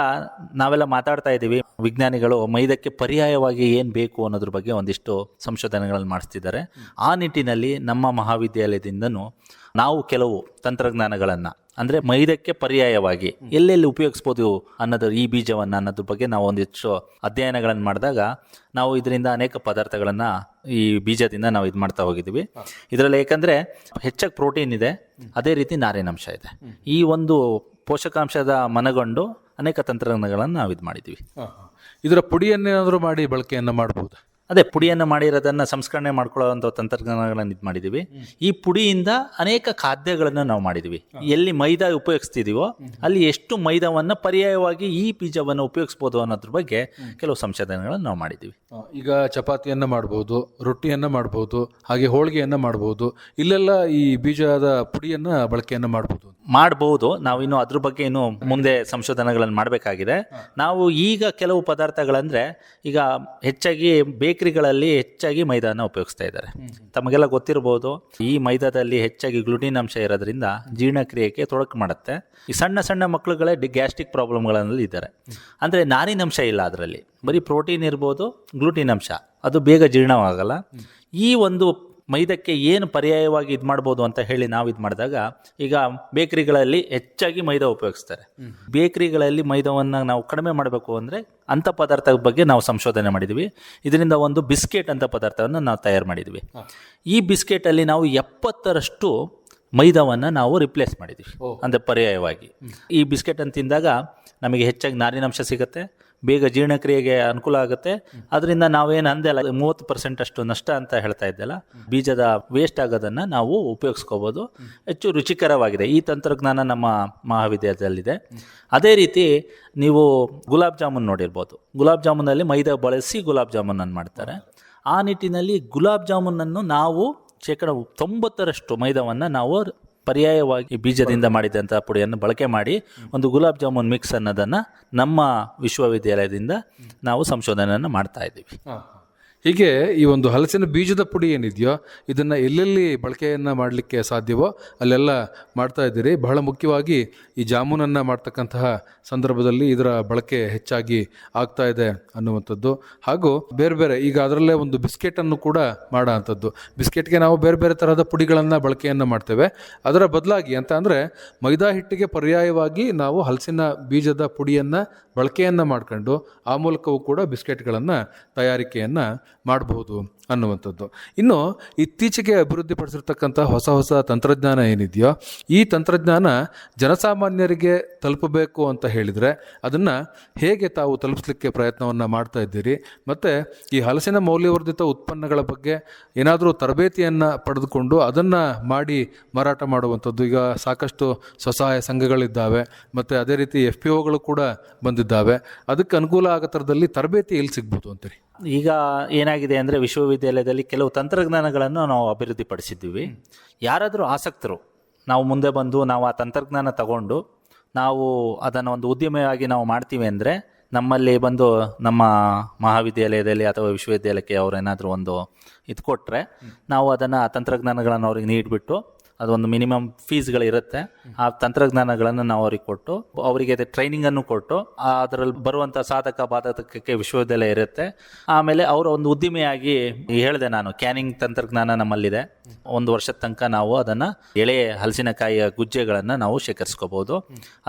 ನಾವೆಲ್ಲ ಮಾತಾಡ್ತಾ ಇದ್ದೀವಿ, ವಿಜ್ಞಾನಿಗಳು ಮೈದಕ್ಕೆ ಪರ್ಯಾಯವಾಗಿ ಏನು ಬೇಕು ಅನ್ನೋದ್ರ ಬಗ್ಗೆ ಒಂದಿಷ್ಟು ಸಂಶೋಧನೆಗಳನ್ನು ಮಾಡಿಸ್ತಿದ್ದಾರೆ. ಆ ನಿಟ್ಟಿನಲ್ಲಿ ನಮ್ಮ ಮಹಾವಿದ್ಯಾಲಯದಿಂದನೂ ನಾವು ಕೆಲವು ತಂತ್ರಜ್ಞಾನಗಳನ್ನು, ಅಂದರೆ ಮೈದಕ್ಕೆ ಪರ್ಯಾಯವಾಗಿ ಎಲ್ಲೆಲ್ಲಿ ಉಪಯೋಗಿಸ್ಬೋದು ಅನ್ನೋದು ಈ ಬೀಜವನ್ನು ಅನ್ನೋದ್ರ ಬಗ್ಗೆ ನಾವು ಒಂದಿಷ್ಟು ಅಧ್ಯಯನಗಳನ್ನು ಮಾಡಿದಾಗ ನಾವು ಇದರಿಂದ ಅನೇಕ ಪದಾರ್ಥಗಳನ್ನು ಈ ಬೀಜದಿಂದ ನಾವು ಇದು ಮಾಡ್ತಾ ಹೋಗಿದ್ದೀವಿ. ಇದರಲ್ಲಿ ಏಕೆಂದರೆ ಹೆಚ್ಚಾಗಿ ಪ್ರೋಟೀನ್ ಇದೆ, ಅದೇ ರೀತಿ ನಾರಿನಾಂಶ ಇದೆ. ಈ ಒಂದು ಪೋಷಕಾಂಶದ ಮನಗೊಂಡು ಅನೇಕ ತಂತ್ರಜ್ಞಾನಗಳನ್ನು ನಾವು ಇದು ಮಾಡಿದ್ದೀವಿ. ಇದರ ಪುಡಿಯನ್ನೇನಾದರೂ ಮಾಡಿ ಬಳಕೆಯನ್ನು ಮಾಡ್ಬೋದು. ಅದೇ ಪುಡಿಯನ್ನು ಮಾಡಿರೋದನ್ನು ಸಂಸ್ಕರಣೆ ಮಾಡ್ಕೊಳ್ಳೋವಂಥ ತಂತ್ರಜ್ಞಾನಗಳನ್ನು ಇದು ಮಾಡಿದ್ದೀವಿ. ಈ ಪುಡಿಯಿಂದ ಅನೇಕ ಖಾದ್ಯಗಳನ್ನು ನಾವು ಮಾಡಿದ್ದೀವಿ. ಎಲ್ಲಿ ಮೈದಾ ಉಪಯೋಗಿಸ್ತಿದ್ದೀವೋ ಅಲ್ಲಿ ಎಷ್ಟು ಮೈದಾವನ್ನು ಪರ್ಯಾಯವಾಗಿ ಈ ಬೀಜವನ್ನು ಉಪಯೋಗಿಸ್ಬೋದು ಅನ್ನೋದ್ರ ಬಗ್ಗೆ ಕೆಲವು ಸಂಶೋಧನೆಗಳನ್ನು ನಾವು ಮಾಡಿದ್ದೀವಿ. ಈಗ ಚಪಾತಿಯನ್ನು ಮಾಡ್ಬೋದು, ರೊಟ್ಟಿಯನ್ನು ಮಾಡ್ಬೋದು, ಹಾಗೆ ಹೋಳಿಗೆಯನ್ನು ಮಾಡ್ಬೋದು. ಇಲ್ಲೆಲ್ಲ ಈ ಬೀಜದ ಪುಡಿಯನ್ನು ಬಳಕೆಯನ್ನು ಮಾಡ್ಬೋದು. ನಾವಿನ್ನು ಅದ್ರ ಬಗ್ಗೆ ಇನ್ನು ಮುಂದೆ ಸಂಶೋಧನೆಗಳನ್ನು ಮಾಡಬೇಕಾಗಿದೆ. ನಾವು ಈಗ ಕೆಲವು ಪದಾರ್ಥಗಳಂದರೆ, ಈಗ ಹೆಚ್ಚಾಗಿ ಬೇಕರಿಗಳಲ್ಲಿ ಹೆಚ್ಚಾಗಿ ಮೈದಾನ ಉಪಯೋಗಿಸ್ತಾ ಇದ್ದಾರೆ. ತಮಗೆಲ್ಲ ಗೊತ್ತಿರ್ಬೋದು, ಈ ಮೈದಾದಲ್ಲಿ ಹೆಚ್ಚಾಗಿ ಗ್ಲುಟಿನ್ ಅಂಶ ಇರೋದ್ರಿಂದ ಜೀರ್ಣಕ್ರಿಯೆಗೆ ತೊಡಕು ಮಾಡುತ್ತೆ. ಈ ಸಣ್ಣ ಸಣ್ಣ ಮಕ್ಕಳುಗಳೇ ಗ್ಯಾಸ್ಟ್ರಿಕ್ ಪ್ರಾಬ್ಲಮ್ಗಳಲ್ಲಿ ಇದ್ದಾರೆ. ಅಂದರೆ ನಾರಿನಂಶ ಇಲ್ಲ ಅದರಲ್ಲಿ, ಬರೀ ಪ್ರೋಟೀನ್ ಇರ್ಬೋದು, ಗ್ಲುಟಿನ್ ಅಂಶ ಅದು ಬೇಗ ಜೀರ್ಣವಾಗಲ್ಲ. ಈ ಒಂದು ಮೈದಕ್ಕೆ ಏನು ಪರ್ಯಾಯವಾಗಿ ಇದು ಮಾಡ್ಬೋದು ಅಂತ ಹೇಳಿ ನಾವು ಇದು ಮಾಡಿದಾಗ, ಈಗ ಬೇಕರಿಗಳಲ್ಲಿ ಹೆಚ್ಚಾಗಿ ಮೈದಾ ಉಪಯೋಗಿಸ್ತಾರೆ. ಬೇಕರಿಗಳಲ್ಲಿ ಮೈದಾವನ್ನು ನಾವು ಕಡಿಮೆ ಮಾಡಬೇಕು ಅಂದರೆ ಅಂಥ ಪದಾರ್ಥದ ಬಗ್ಗೆ ನಾವು ಸಂಶೋಧನೆ ಮಾಡಿದ್ವಿ. ಇದರಿಂದ ಒಂದು ಬಿಸ್ಕೆಟ್ ಅಂತ ಪದಾರ್ಥವನ್ನು ನಾವು ತಯಾರು ಮಾಡಿದ್ವಿ. ಈ ಬಿಸ್ಕೆಟಲ್ಲಿ ನಾವು 70% ಮೈದಾವನ್ನು ನಾವು ರಿಪ್ಲೇಸ್ ಮಾಡಿದ್ವಿ, ಅಂದರೆ ಪರ್ಯಾಯವಾಗಿ. ಈ ಬಿಸ್ಕೆಟನ್ನು ತಿಂದಾಗ ನಮಗೆ ಹೆಚ್ಚಾಗಿ ನಾರಿನಾಂಶ ಸಿಗುತ್ತೆ, ಬೇಗ ಜೀರ್ಣಕ್ರಿಯೆಗೆ ಅನುಕೂಲ ಆಗುತ್ತೆ. ಅದರಿಂದ ನಾವೇನು ಅಂದೆಲ್ಲ 30% ಅಷ್ಟು ನಷ್ಟ ಅಂತ ಹೇಳ್ತಾ ಇದ್ದೆಲ್ಲ, ಬೀಜದ ವೇಸ್ಟ್ ಆಗೋದನ್ನು ನಾವು ಉಪಯೋಗಿಸ್ಕೋಬೋದು. ಹೆಚ್ಚು ರುಚಿಕರವಾಗಿದೆ. ಈ ತಂತ್ರಜ್ಞಾನ ನಮ್ಮ ಮಹಾವಿದ್ಯಾಲಯದಲ್ಲಿದೆ. ಅದೇ ರೀತಿ ನೀವು ಗುಲಾಬ್ ಜಾಮೂನ್ ನೋಡಿರ್ಬೋದು. ಗುಲಾಬ್ ಜಾಮೂನಲ್ಲಿ ಮೈದಾ ಬಳಸಿ ಗುಲಾಬ್ ಜಾಮೂನನ್ನು ಮಾಡ್ತಾರೆ. ಆ ನಿಟ್ಟಿನಲ್ಲಿ ಗುಲಾಬ್ ಜಾಮೂನನ್ನು ನಾವು 90% ಮೈದಾವನ್ನು ನಾವು ಪರ್ಯಾಯವಾಗಿ ಬೀಜದಿಂದ ಮಾಡಿದಂಥ ಪುಡಿಯನ್ನು ಬಳಕೆ ಮಾಡಿ ಒಂದು ಗುಲಾಬ್ ಜಾಮೂನ್ ಮಿಕ್ಸ್ ಅನ್ನೋದನ್ನು ನಮ್ಮ ವಿಶ್ವವಿದ್ಯಾಲಯದಿಂದ ನಾವು ಸಂಶೋಧನೆಯನ್ನು ಮಾಡ್ತಾ ಇದ್ದೀವಿ. ಹೀಗೆ ಈ ಒಂದು ಹಲಸಿನ ಬೀಜದ ಪುಡಿ ಏನಿದೆಯೋ ಇದನ್ನು ಎಲ್ಲೆಲ್ಲಿ ಬಳಕೆಯನ್ನು ಮಾಡಲಿಕ್ಕೆ ಸಾಧ್ಯವೋ ಅಲ್ಲೆಲ್ಲ ಮಾಡ್ತಾ ಇದ್ದೀರಿ. ಬಹಳ ಮುಖ್ಯವಾಗಿ ಈ ಜಾಮೂನನ್ನು ಮಾಡ್ತಕ್ಕಂತಹ ಸಂದರ್ಭದಲ್ಲಿ ಇದರ ಬಳಕೆ ಹೆಚ್ಚಾಗಿ ಆಗ್ತಾ ಇದೆ ಅನ್ನುವಂಥದ್ದು. ಹಾಗೂ ಬೇರೆ ಬೇರೆ ಈಗ ಅದರಲ್ಲೇ ಒಂದು ಬಿಸ್ಕೆಟನ್ನು ಕೂಡ ಮಾಡೋ ಅಂಥದ್ದು. ಬಿಸ್ಕೆಟ್ಗೆ ನಾವು ಬೇರೆ ಬೇರೆ ಥರದ ಪುಡಿಗಳನ್ನು ಬಳಕೆಯನ್ನು ಮಾಡ್ತೇವೆ. ಅದರ ಬದಲಾಗಿ ಅಂತ ಅಂದರೆ ಮೈದಾ ಹಿಟ್ಟಿಗೆ ಪರ್ಯಾಯವಾಗಿ ನಾವು ಹಲಸಿನ ಬೀಜದ ಪುಡಿಯನ್ನು ಬಳಕೆಯನ್ನು ಮಾಡ್ಕೊಂಡು ಆ ಮೂಲಕವೂ ಕೂಡ ಬಿಸ್ಕೆಟ್ಗಳನ್ನು ತಯಾರಿಕೆಯನ್ನು ಮಾಡಬಹುದು ಅನ್ನುವಂಥದ್ದು. ಇನ್ನು ಇತ್ತೀಚೆಗೆ ಅಭಿವೃದ್ಧಿಪಡಿಸಿರ್ತಕ್ಕಂಥ ಹೊಸ ತಂತ್ರಜ್ಞಾನ ಏನಿದೆಯೋ ಈ ತಂತ್ರಜ್ಞಾನ ಜನಸಾಮಾನ್ಯರಿಗೆ ತಲುಪಬೇಕು ಅಂತ ಹೇಳಿದರೆ ಅದನ್ನು ಹೇಗೆ ತಾವು ತಲುಪಿಸಲಿಕ್ಕೆ ಪ್ರಯತ್ನವನ್ನು ಮಾಡ್ತಾ ಇದ್ದೀರಿ? ಮತ್ತು ಈ ಹಲಸಿನ ಮೌಲ್ಯವರ್ಧಿತ ಉತ್ಪನ್ನಗಳ ಬಗ್ಗೆ ಏನಾದರೂ ತರಬೇತಿಯನ್ನು ಪಡೆದುಕೊಂಡು ಅದನ್ನು ಮಾಡಿ ಮಾರಾಟ ಮಾಡುವಂಥದ್ದು. ಈಗ ಸಾಕಷ್ಟು ಸ್ವಸಹಾಯ ಸಂಘಗಳಿದ್ದಾವೆ, ಮತ್ತು ಅದೇ ರೀತಿ FPOಗಳು ಕೂಡ ಬಂದಿದ್ದಾವೆ. ಅದಕ್ಕೆ ಅನುಕೂಲ ಆಗೋ ಥರದಲ್ಲಿ ತರಬೇತಿ ಎಲ್ಲಿ ಸಿಗ್ಬೋದು ಅಂತೀರಿ? ಈಗ ಏನಾಗಿದೆ ಅಂದರೆ, ವಿಶ್ವವಿದ್ಯಾಲಯದಲ್ಲಿ ಕೆಲವು ತಂತ್ರಜ್ಞಾನಗಳನ್ನು ನಾವು ಅಭಿವೃದ್ಧಿಪಡಿಸಿದ್ದೀವಿ. ಯಾರಾದರೂ ಆಸಕ್ತರು ನಾವು ಮುಂದೆ ಬಂದು ನಾವು ಆ ತಂತ್ರಜ್ಞಾನ ತಗೊಂಡು ನಾವು ಅದನ್ನು ಒಂದು ಉದ್ಯಮವಾಗಿ ನಾವು ಮಾಡ್ತೀವಿ ಅಂದರೆ, ನಮ್ಮಲ್ಲಿ ಬಂದು ನಮ್ಮ ಮಹಾವಿದ್ಯಾಲಯದಲ್ಲಿ ಅಥವಾ ವಿಶ್ವವಿದ್ಯಾಲಯಕ್ಕೆ ಅವರೇನಾದರೂ ಒಂದು ಇದು ಕೊಟ್ಟರೆ, ನಾವು ಅದನ್ನು ಆ ತಂತ್ರಜ್ಞಾನಗಳನ್ನು ಅವ್ರಿಗೆ ನೀಡಿಬಿಟ್ಟು, ಅದೊಂದು ಮಿನಿಮಮ್ ಫೀಸ್ಗಳಿರುತ್ತೆ, ಆ ತಂತ್ರಜ್ಞಾನಗಳನ್ನು ನಾವು ಅವ್ರಿಗೆ ಕೊಟ್ಟು ಅವರಿಗೆ ಟ್ರೈನಿಂಗನ್ನು ಕೊಟ್ಟು ಅದರಲ್ಲಿ ಬರುವಂಥ ಸಾಧಕ ಬಾಧಕಕ್ಕೆ ವಿಶ್ವವಿದ್ಯಾಲಯ ಇರುತ್ತೆ. ಆಮೇಲೆ ಅವರ ಒಂದು ಉದ್ದಿಮೆಯಾಗಿ, ಹೇಳಿದೆ ನಾನು, ಕ್ಯಾನಿಂಗ್ ತಂತ್ರಜ್ಞಾನ ನಮ್ಮಲ್ಲಿದೆ. 1 ವರ್ಷದ ತನಕ ನಾವು ಅದನ್ನು ಎಳೆ ಹಲಸಿನಕಾಯಿಯ ಗುಜ್ಜೆಗಳನ್ನು ನಾವು ಶೇಖರಿಸ್ಕೋಬೋದು.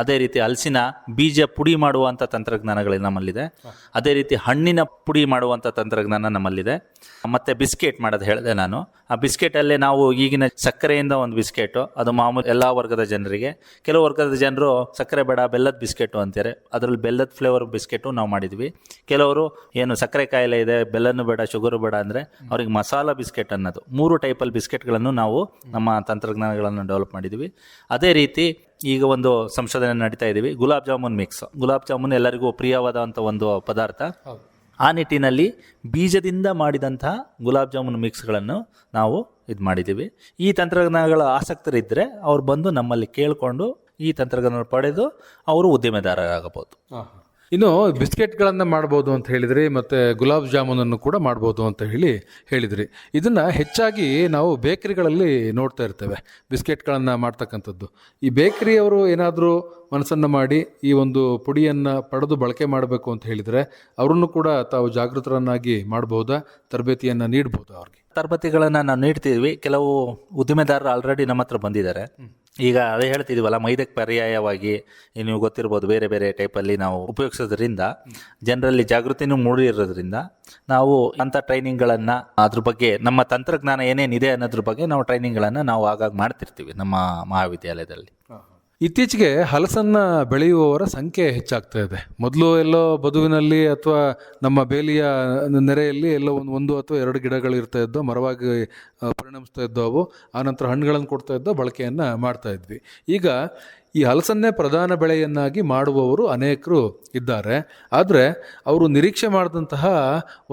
ಅದೇ ರೀತಿ ಹಲಸಿನ ಬೀಜ ಪುಡಿ ಮಾಡುವಂಥ ತಂತ್ರಜ್ಞಾನಗಳು ನಮ್ಮಲ್ಲಿದೆ. ಅದೇ ರೀತಿ ಹಣ್ಣಿನ ಪುಡಿ ಮಾಡುವಂಥ ತಂತ್ರಜ್ಞಾನ ನಮ್ಮಲ್ಲಿದೆ. ಮತ್ತು ಬಿಸ್ಕೆಟ್ ಮಾಡೋದು ಹೇಳಿದೆ ನಾನು. ಆ ಬಿಸ್ಕೆಟಲ್ಲೇ ನಾವು ಈಗಿನ ಸಕ್ಕರೆಯಿಂದ ಒಂದು ಬಿಸ್ಕೆಟು, ಅದು ಮಾಮೂಲು ಎಲ್ಲ ವರ್ಗದ ಜನರಿಗೆ. ಕೆಲವು ವರ್ಗದ ಜನರು ಸಕ್ಕರೆ ಬೇಡ ಬೆಲ್ಲದ ಬಿಸ್ಕೆಟು ಅಂತಾರೆ, ಅದರಲ್ಲಿ ಬೆಲ್ಲದ ಫ್ಲೇವರ್ ಬಿಸ್ಕೆಟು ನಾವು ಮಾಡಿದ್ವಿ. ಕೆಲವರು ಏನು ಸಕ್ಕರೆ ಕಾಯಿಲೆ ಇದೆ, ಬೆಲ್ಲನೂ ಬೇಡ ಶುಗರು ಬೇಡ ಅಂದರೆ ಅವ್ರಿಗೆ ಮಸಾಲ ಬಿಸ್ಕೆಟ್ ಅನ್ನೋದು, 3 ಟೈಪಲ್ಲಿ ಬಿಸ್ಕೆಟ್ಗಳನ್ನು ನಾವು ನಮ್ಮ ತಂತ್ರಜ್ಞಾನಗಳನ್ನು ಡೆವಲಪ್ ಮಾಡಿದ್ವಿ. ಅದೇ ರೀತಿ ಈಗ ಒಂದು ಸಂಶೋಧನೆ ನಡೀತಾ ಇದ್ದೀವಿ, ಗುಲಾಬ್ ಜಾಮೂನ್ ಮಿಕ್ಸ್. ಗುಲಾಬ್ ಜಾಮೂನ್ ಎಲ್ಲರಿಗೂ ಪ್ರಿಯವಾದಂಥ ಒಂದು ಪದಾರ್ಥ. ಆ ನಿಟ್ಟಿನಲ್ಲಿ ಬೀಜದಿಂದ ಮಾಡಿದಂತಹ ಗುಲಾಬ್ ಜಾಮೂನ್ ಮಿಕ್ಸ್ಗಳನ್ನು ನಾವು ಇದು ಮಾಡಿದ್ದೀವಿ. ಈ ತಂತ್ರಜ್ಞಾನಗಳ ಆಸಕ್ತರಿದ್ದರೆ ಅವ್ರು ಬಂದು ನಮ್ಮಲ್ಲಿ ಕೇಳಿಕೊಂಡು ಈ ತಂತ್ರಜ್ಞಾನ ಪಡೆದು ಅವರು ಉದ್ಯಮೆದಾರರಾಗಬಹುದು. ಇನ್ನು ಬಿಸ್ಕೆಟ್ಗಳನ್ನ ಮಾಡ್ಬೋದು ಅಂತ ಹೇಳಿದ್ರಿ, ಮತ್ತೆ ಗುಲಾಬ್ ಜಾಮೂನನ್ನು ಕೂಡ ಮಾಡ್ಬೋದು ಅಂತ ಹೇಳಿದ್ರಿ. ಇದನ್ನ ಹೆಚ್ಚಾಗಿ ನಾವು ಬೇಕರಿಗಳಲ್ಲಿ ನೋಡ್ತಾ ಇರ್ತೇವೆ, ಬಿಸ್ಕೆಟ್ಗಳನ್ನ ಮಾಡ್ತಕ್ಕಂಥದ್ದು. ಈ ಬೇಕರಿಯವರು ಏನಾದರೂ ಮನಸ್ಸನ್ನು ಮಾಡಿ ಈ ಒಂದು ಪುಡಿಯನ್ನು ಪಡೆದು ಬಳಕೆ ಮಾಡಬೇಕು ಅಂತ ಹೇಳಿದರೆ ಅವರನ್ನು ಕೂಡ ತಾವು ಜಾಗೃತರನ್ನಾಗಿ ಮಾಡಬಹುದಾ, ತರಬೇತಿಯನ್ನು ನೀಡಬಹುದಾ ಅವ್ರಿಗೆ? ತರಬೇತಿಗಳನ್ನು ನಾವು ನೀಡ್ತೀವಿ. ಕೆಲವು ಉದ್ದಿಮೆದಾರರು ಆಲ್ರೆಡಿ ನಮ್ಮ ಹತ್ರ ಬಂದಿದ್ದಾರೆ. ಈಗ ಅದೇ ಹೇಳ್ತಿದ್ದೀವಲ್ಲ, ಮೈದಕ್ಕೆ ಪರ್ಯಾಯವಾಗಿ ನೀವು ಗೊತ್ತಿರ್ಬೋದು ಬೇರೆ ಬೇರೆ ಟೈಪಲ್ಲಿ ನಾವು ಉಪಯೋಗಿಸೋದ್ರಿಂದ ಜನರಲ್ಲಿ ಜಾಗೃತಿನೂ ಮೂಡಿರೋದ್ರಿಂದ ನಾವು ಅಂಥ ಟ್ರೈನಿಂಗ್ಗಳನ್ನು ಅದ್ರ ಬಗ್ಗೆ ನಮ್ಮ ತಂತ್ರಜ್ಞಾನ ಏನೇನಿದೆ ಅನ್ನೋದ್ರ ಬಗ್ಗೆ ನಾವು ಟ್ರೈನಿಂಗ್ಗಳನ್ನು ನಾವು ಆಗಾಗ ಮಾಡ್ತಿರ್ತೀವಿ ನಮ್ಮ ಮಹಾವಿದ್ಯಾಲಯದಲ್ಲಿ. ಇತ್ತೀಚೆಗೆ ಹಲಸನ್ನು ಬೆಳೆಯುವವರ ಸಂಖ್ಯೆ ಹೆಚ್ಚಾಗ್ತಾ ಇದೆ. ಮೊದಲು ಎಲ್ಲೋ ಬದುವಿನಲ್ಲಿ ಅಥವಾ ನಮ್ಮ ಬೇಲಿಯ ನೆರೆಯಲ್ಲಿ ಎಲ್ಲೋ ಒಂದು ಅಥವಾ ಎರಡು ಗಿಡಗಳು ಇರ್ತಾ ಇದ್ದೋ, ಮರವಾಗಿ ಪರಿಣಮಿಸ್ತಾ ಇದ್ದೋ ಅವು. ಆನಂತರ ಹಣ್ಣುಗಳನ್ನು ಕೊಡ್ತಾ ಇದ್ದೋ, ಬಳಕೆಯನ್ನು ಮಾಡ್ತಾ ಇದ್ವಿ. ಈಗ ಈ ಹಲಸನ್ನೇ ಪ್ರಧಾನ ಬೆಳೆಯನ್ನಾಗಿ ಮಾಡುವವರು ಅನೇಕರು ಇದ್ದಾರೆ. ಆದರೆ ಅವರು ನಿರೀಕ್ಷೆ ಮಾಡಿದಂತಹ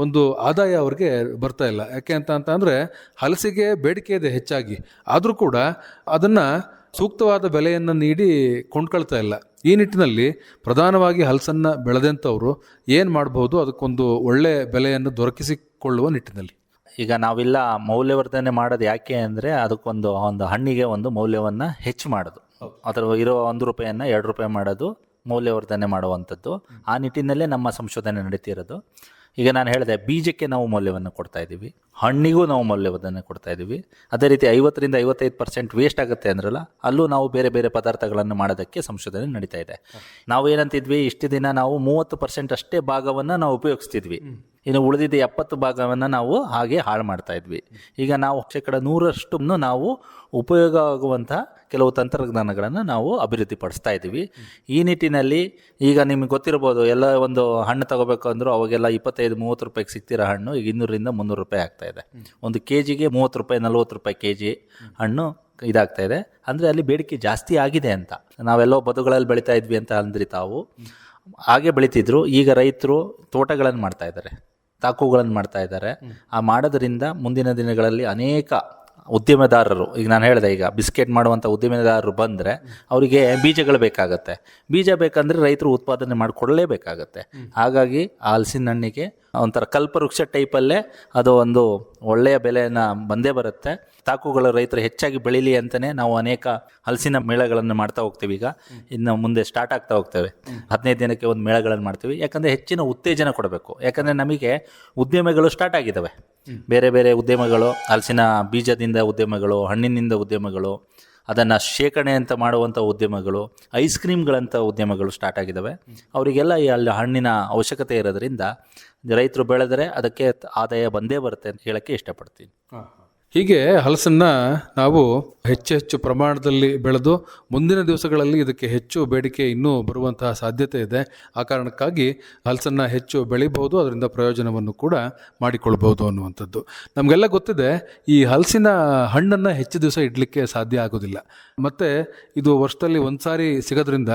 ಒಂದು ಆದಾಯ ಅವ್ರಿಗೆ ಬರ್ತಾ ಇಲ್ಲ. ಯಾಕೆ ಅಂತಂದರೆ ಹಲಸಿಗೆ ಬೇಡಿಕೆ ಇದೆ ಹೆಚ್ಚಾಗಿ, ಆದರೂ ಕೂಡ ಅದನ್ನು ಸೂಕ್ತವಾದ ಬೆಲೆಯನ್ನು ನೀಡಿ ಕೊಂಡ್ಕೊಳ್ತಾ ಇಲ್ಲ. ಈ ನಿಟ್ಟಿನಲ್ಲಿ ಪ್ರಧಾನವಾಗಿ ಹಲಸನ್ನು ಬೆಳೆದಂಥವರು ಏನು ಮಾಡ್ಬೋದು, ಅದಕ್ಕೊಂದು ಒಳ್ಳೆಯ ಬೆಲೆಯನ್ನು ದೊರಕಿಸಿಕೊಳ್ಳುವ ನಿಟ್ಟಿನಲ್ಲಿ? ಈಗ ನಾವೆಲ್ಲ ಮೌಲ್ಯವರ್ಧನೆ ಮಾಡೋದು ಯಾಕೆ ಅಂದರೆ ಅದಕ್ಕೊಂದು ಹಣ್ಣಿಗೆ ಒಂದು ಮೌಲ್ಯವನ್ನು ಹೆಚ್ಚು ಮಾಡೋದು, ಅದರ ಇರೋ ₹1 2 ಮಾಡೋದು ಮೌಲ್ಯವರ್ಧನೆ ಮಾಡುವಂಥದ್ದು. ಆ ನಿಟ್ಟಿನಲ್ಲೇ ನಮ್ಮ ಸಂಶೋಧನೆ ನಡೀತಿರೋದು. ಈಗ ನಾನು ಹೇಳಿದೆ, ಬೀಜಕ್ಕೆ ನಾವು ಮೌಲ್ಯವನ್ನು ಕೊಡ್ತಾ ಇದ್ದೀವಿ, ಹಣ್ಣಿಗೂ ನಾವು ಮೌಲ್ಯವರ್ಧನೆ ಕೊಡ್ತಾ ಇದ್ದೀವಿ. ಅದೇ ರೀತಿ 50 - 55% ವೇಸ್ಟ್ ಆಗುತ್ತೆ ಅಂದ್ರಲ್ಲ, ಅಲ್ಲೂ ನಾವು ಬೇರೆ ಬೇರೆ ಪದಾರ್ಥಗಳನ್ನು ಮಾಡೋದಕ್ಕೆ ಸಂಶೋಧನೆ ನಡೀತಾ ಇದೆ. ನಾವು ಏನಂತಿದ್ವಿ, ಇಷ್ಟು ದಿನ ನಾವು 30% ಅಷ್ಟೇ ಭಾಗವನ್ನು ನಾವು ಉಪಯೋಗಿಸ್ತಿದ್ವಿ, ಇನ್ನು ಉಳಿದಿದ್ದ 70 ಭಾಗವನ್ನು ನಾವು ಹಾಗೆ ಹಾಳು ಮಾಡ್ತಾ ಇದ್ವಿ. ಈಗ ನಾವು 100% ನಾವು ಉಪಯೋಗ ಆಗುವಂಥ ಕೆಲವು ತಂತ್ರಜ್ಞಾನಗಳನ್ನು ನಾವು ಅಭಿವೃದ್ಧಿಪಡಿಸ್ತಾ ಇದ್ದೀವಿ. ಈ ನಿಟ್ಟಿನಲ್ಲಿ ಈಗ ನಿಮಗೆ ಗೊತ್ತಿರ್ಬೋದು, ಎಲ್ಲ ಒಂದು ಹಣ್ಣು ತಗೋಬೇಕು ಅಂದರೂ ಅವಾಗೆಲ್ಲ 25-30 ರೂಪಾಯಿಗೆ ಸಿಗ್ತಿರೋ ಹಣ್ಣು ಈಗ 200-300 ರೂಪಾಯಿ ಆಗ್ತಾ ಇದೆ. ಒಂದು ಕೆಜಿಗೆ ₹30-40 ಕೆಜಿ ಹಣ್ಣು ಇದಾಗ್ತಾ ಇದೆ. ಅಂದರೆ ಅಲ್ಲಿ ಬೇಡಿಕೆ ಜಾಸ್ತಿ ಆಗಿದೆ ಅಂತ. ನಾವೆಲ್ಲೋ ಬದುಗಳಲ್ಲಿ ಬೆಳೀತಾ ಇದ್ವಿ ಅಂತ ಅಂದ್ರಿ ತಾವು, ಹಾಗೆ ಬೆಳೀತಿದ್ರು. ಈಗ ರೈತರು ತೋಟಗಳನ್ನು ಮಾಡ್ತಾ ಇದ್ದಾರೆ, ತಾಕುಗಳನ್ನು ಮಾಡ್ತಾ ಇದ್ದಾರೆ. ಆ ಮಾಡೋದ್ರಿಂದ ಮುಂದಿನ ದಿನಗಳಲ್ಲಿ ಅನೇಕ ಉದ್ಯಮೆದಾರರು, ಈಗ ನಾನು ಹೇಳಿದೆ, ಈಗ ಬಿಸ್ಕೆಟ್ ಮಾಡುವಂಥ ಉದ್ಯಮೆದಾರರು ಬಂದರೆ ಅವರಿಗೆ ಬೀಜಗಳು ಬೇಕಾಗತ್ತೆ. ಬೀಜ ಬೇಕಂದರೆ ರೈತರು ಉತ್ಪಾದನೆ ಮಾಡಿಕೊಡಲೇಬೇಕಾಗತ್ತೆ. ಹಾಗಾಗಿ ಆ ಹಲಸಿನ ಹಣ್ಣಿಗೆ ಒಂಥರ ಕಲ್ಪವೃಕ್ಷ ಟೈಪಲ್ಲೇ ಅದು ಒಂದು ಒಳ್ಳೆಯ ಬೆಲೆಯನ್ನು ಬಂದೇ ಬರುತ್ತೆ. ತಾಕುಗಳು ರೈತರು ಹೆಚ್ಚಾಗಿ ಬೆಳೀಲಿ ಅಂತಲೇ ನಾವು ಅನೇಕ ಹಲಸಿನ ಮೇಳಗಳನ್ನು ಮಾಡ್ತಾ ಹೋಗ್ತೀವಿ. ಈಗ ಇನ್ನು ಮುಂದೆ ಸ್ಟಾರ್ಟ್ ಆಗ್ತಾ ಹೋಗ್ತೇವೆ. 15 ದಿನಕ್ಕೆ ಒಂದು ಮೇಳಗಳನ್ನು ಮಾಡ್ತೀವಿ. ಯಾಕಂದರೆ ಹೆಚ್ಚಿನ ಉತ್ತೇಜನ ಕೊಡಬೇಕು. ಯಾಕಂದರೆ ನಮಗೆ ಉದ್ಯಮಗಳು ಸ್ಟಾರ್ಟ್ ಆಗಿದ್ದಾವೆ, ಬೇರೆ ಬೇರೆ ಉದ್ಯಮಗಳು, ಹಲಸಿನ ಬೀಜದಿಂದ ಉದ್ಯಮಗಳು, ಹಣ್ಣಿನಿಂದ ಉದ್ಯಮಗಳು, ಅದನ್ನು ಶೇಖರಣೆ ಅಂತ ಮಾಡುವಂಥ ಉದ್ಯಮಗಳು, ಐಸ್ ಕ್ರೀಮ್ಗಳಂಥ ಉದ್ಯಮಗಳು ಸ್ಟಾರ್ಟ್ ಆಗಿದ್ದಾವೆ. ಅವರಿಗೆಲ್ಲ ಅಲ್ಲಿ ಹಣ್ಣಿನ ಅವಶ್ಯಕತೆ ಇರೋದ್ರಿಂದ ರೈತರು ಬೆಳೆದರೆ ಅದಕ್ಕೆ ಆದಾಯ ಬಂದೇ ಬರುತ್ತೆ ಅಂತ ಹೇಳೋಕ್ಕೆ ಇಷ್ಟಪಡ್ತೀನಿ. ಹೀಗೆ ಹಲಸನ್ನು ನಾವು ಹೆಚ್ಚು ಪ್ರಮಾಣದಲ್ಲಿ ಬೆಳೆದು ಮುಂದಿನ ದಿವಸಗಳಲ್ಲಿ ಇದಕ್ಕೆ ಹೆಚ್ಚು ಬೇಡಿಕೆ ಇನ್ನೂ ಬರುವಂತಹ ಸಾಧ್ಯತೆ ಇದೆ. ಆ ಕಾರಣಕ್ಕಾಗಿ ಹಲಸನ್ನು ಹೆಚ್ಚು ಬೆಳಿಬಹುದು, ಅದರಿಂದ ಪ್ರಯೋಜನವನ್ನು ಕೂಡ ಮಾಡಿಕೊಳ್ಬಹುದು ಅನ್ನುವಂಥದ್ದು. ನಮಗೆಲ್ಲ ಗೊತ್ತಿದೆ, ಈ ಹಲಸಿನ ಹಣ್ಣನ್ನು ಹೆಚ್ಚು ದಿವಸ ಇಡಲಿಕ್ಕೆ ಸಾಧ್ಯ ಆಗೋದಿಲ್ಲ. ಮತ್ತು ಇದು ವರ್ಷದಲ್ಲಿ ಒಂದು ಸಾರಿ ಸಿಗೋದ್ರಿಂದ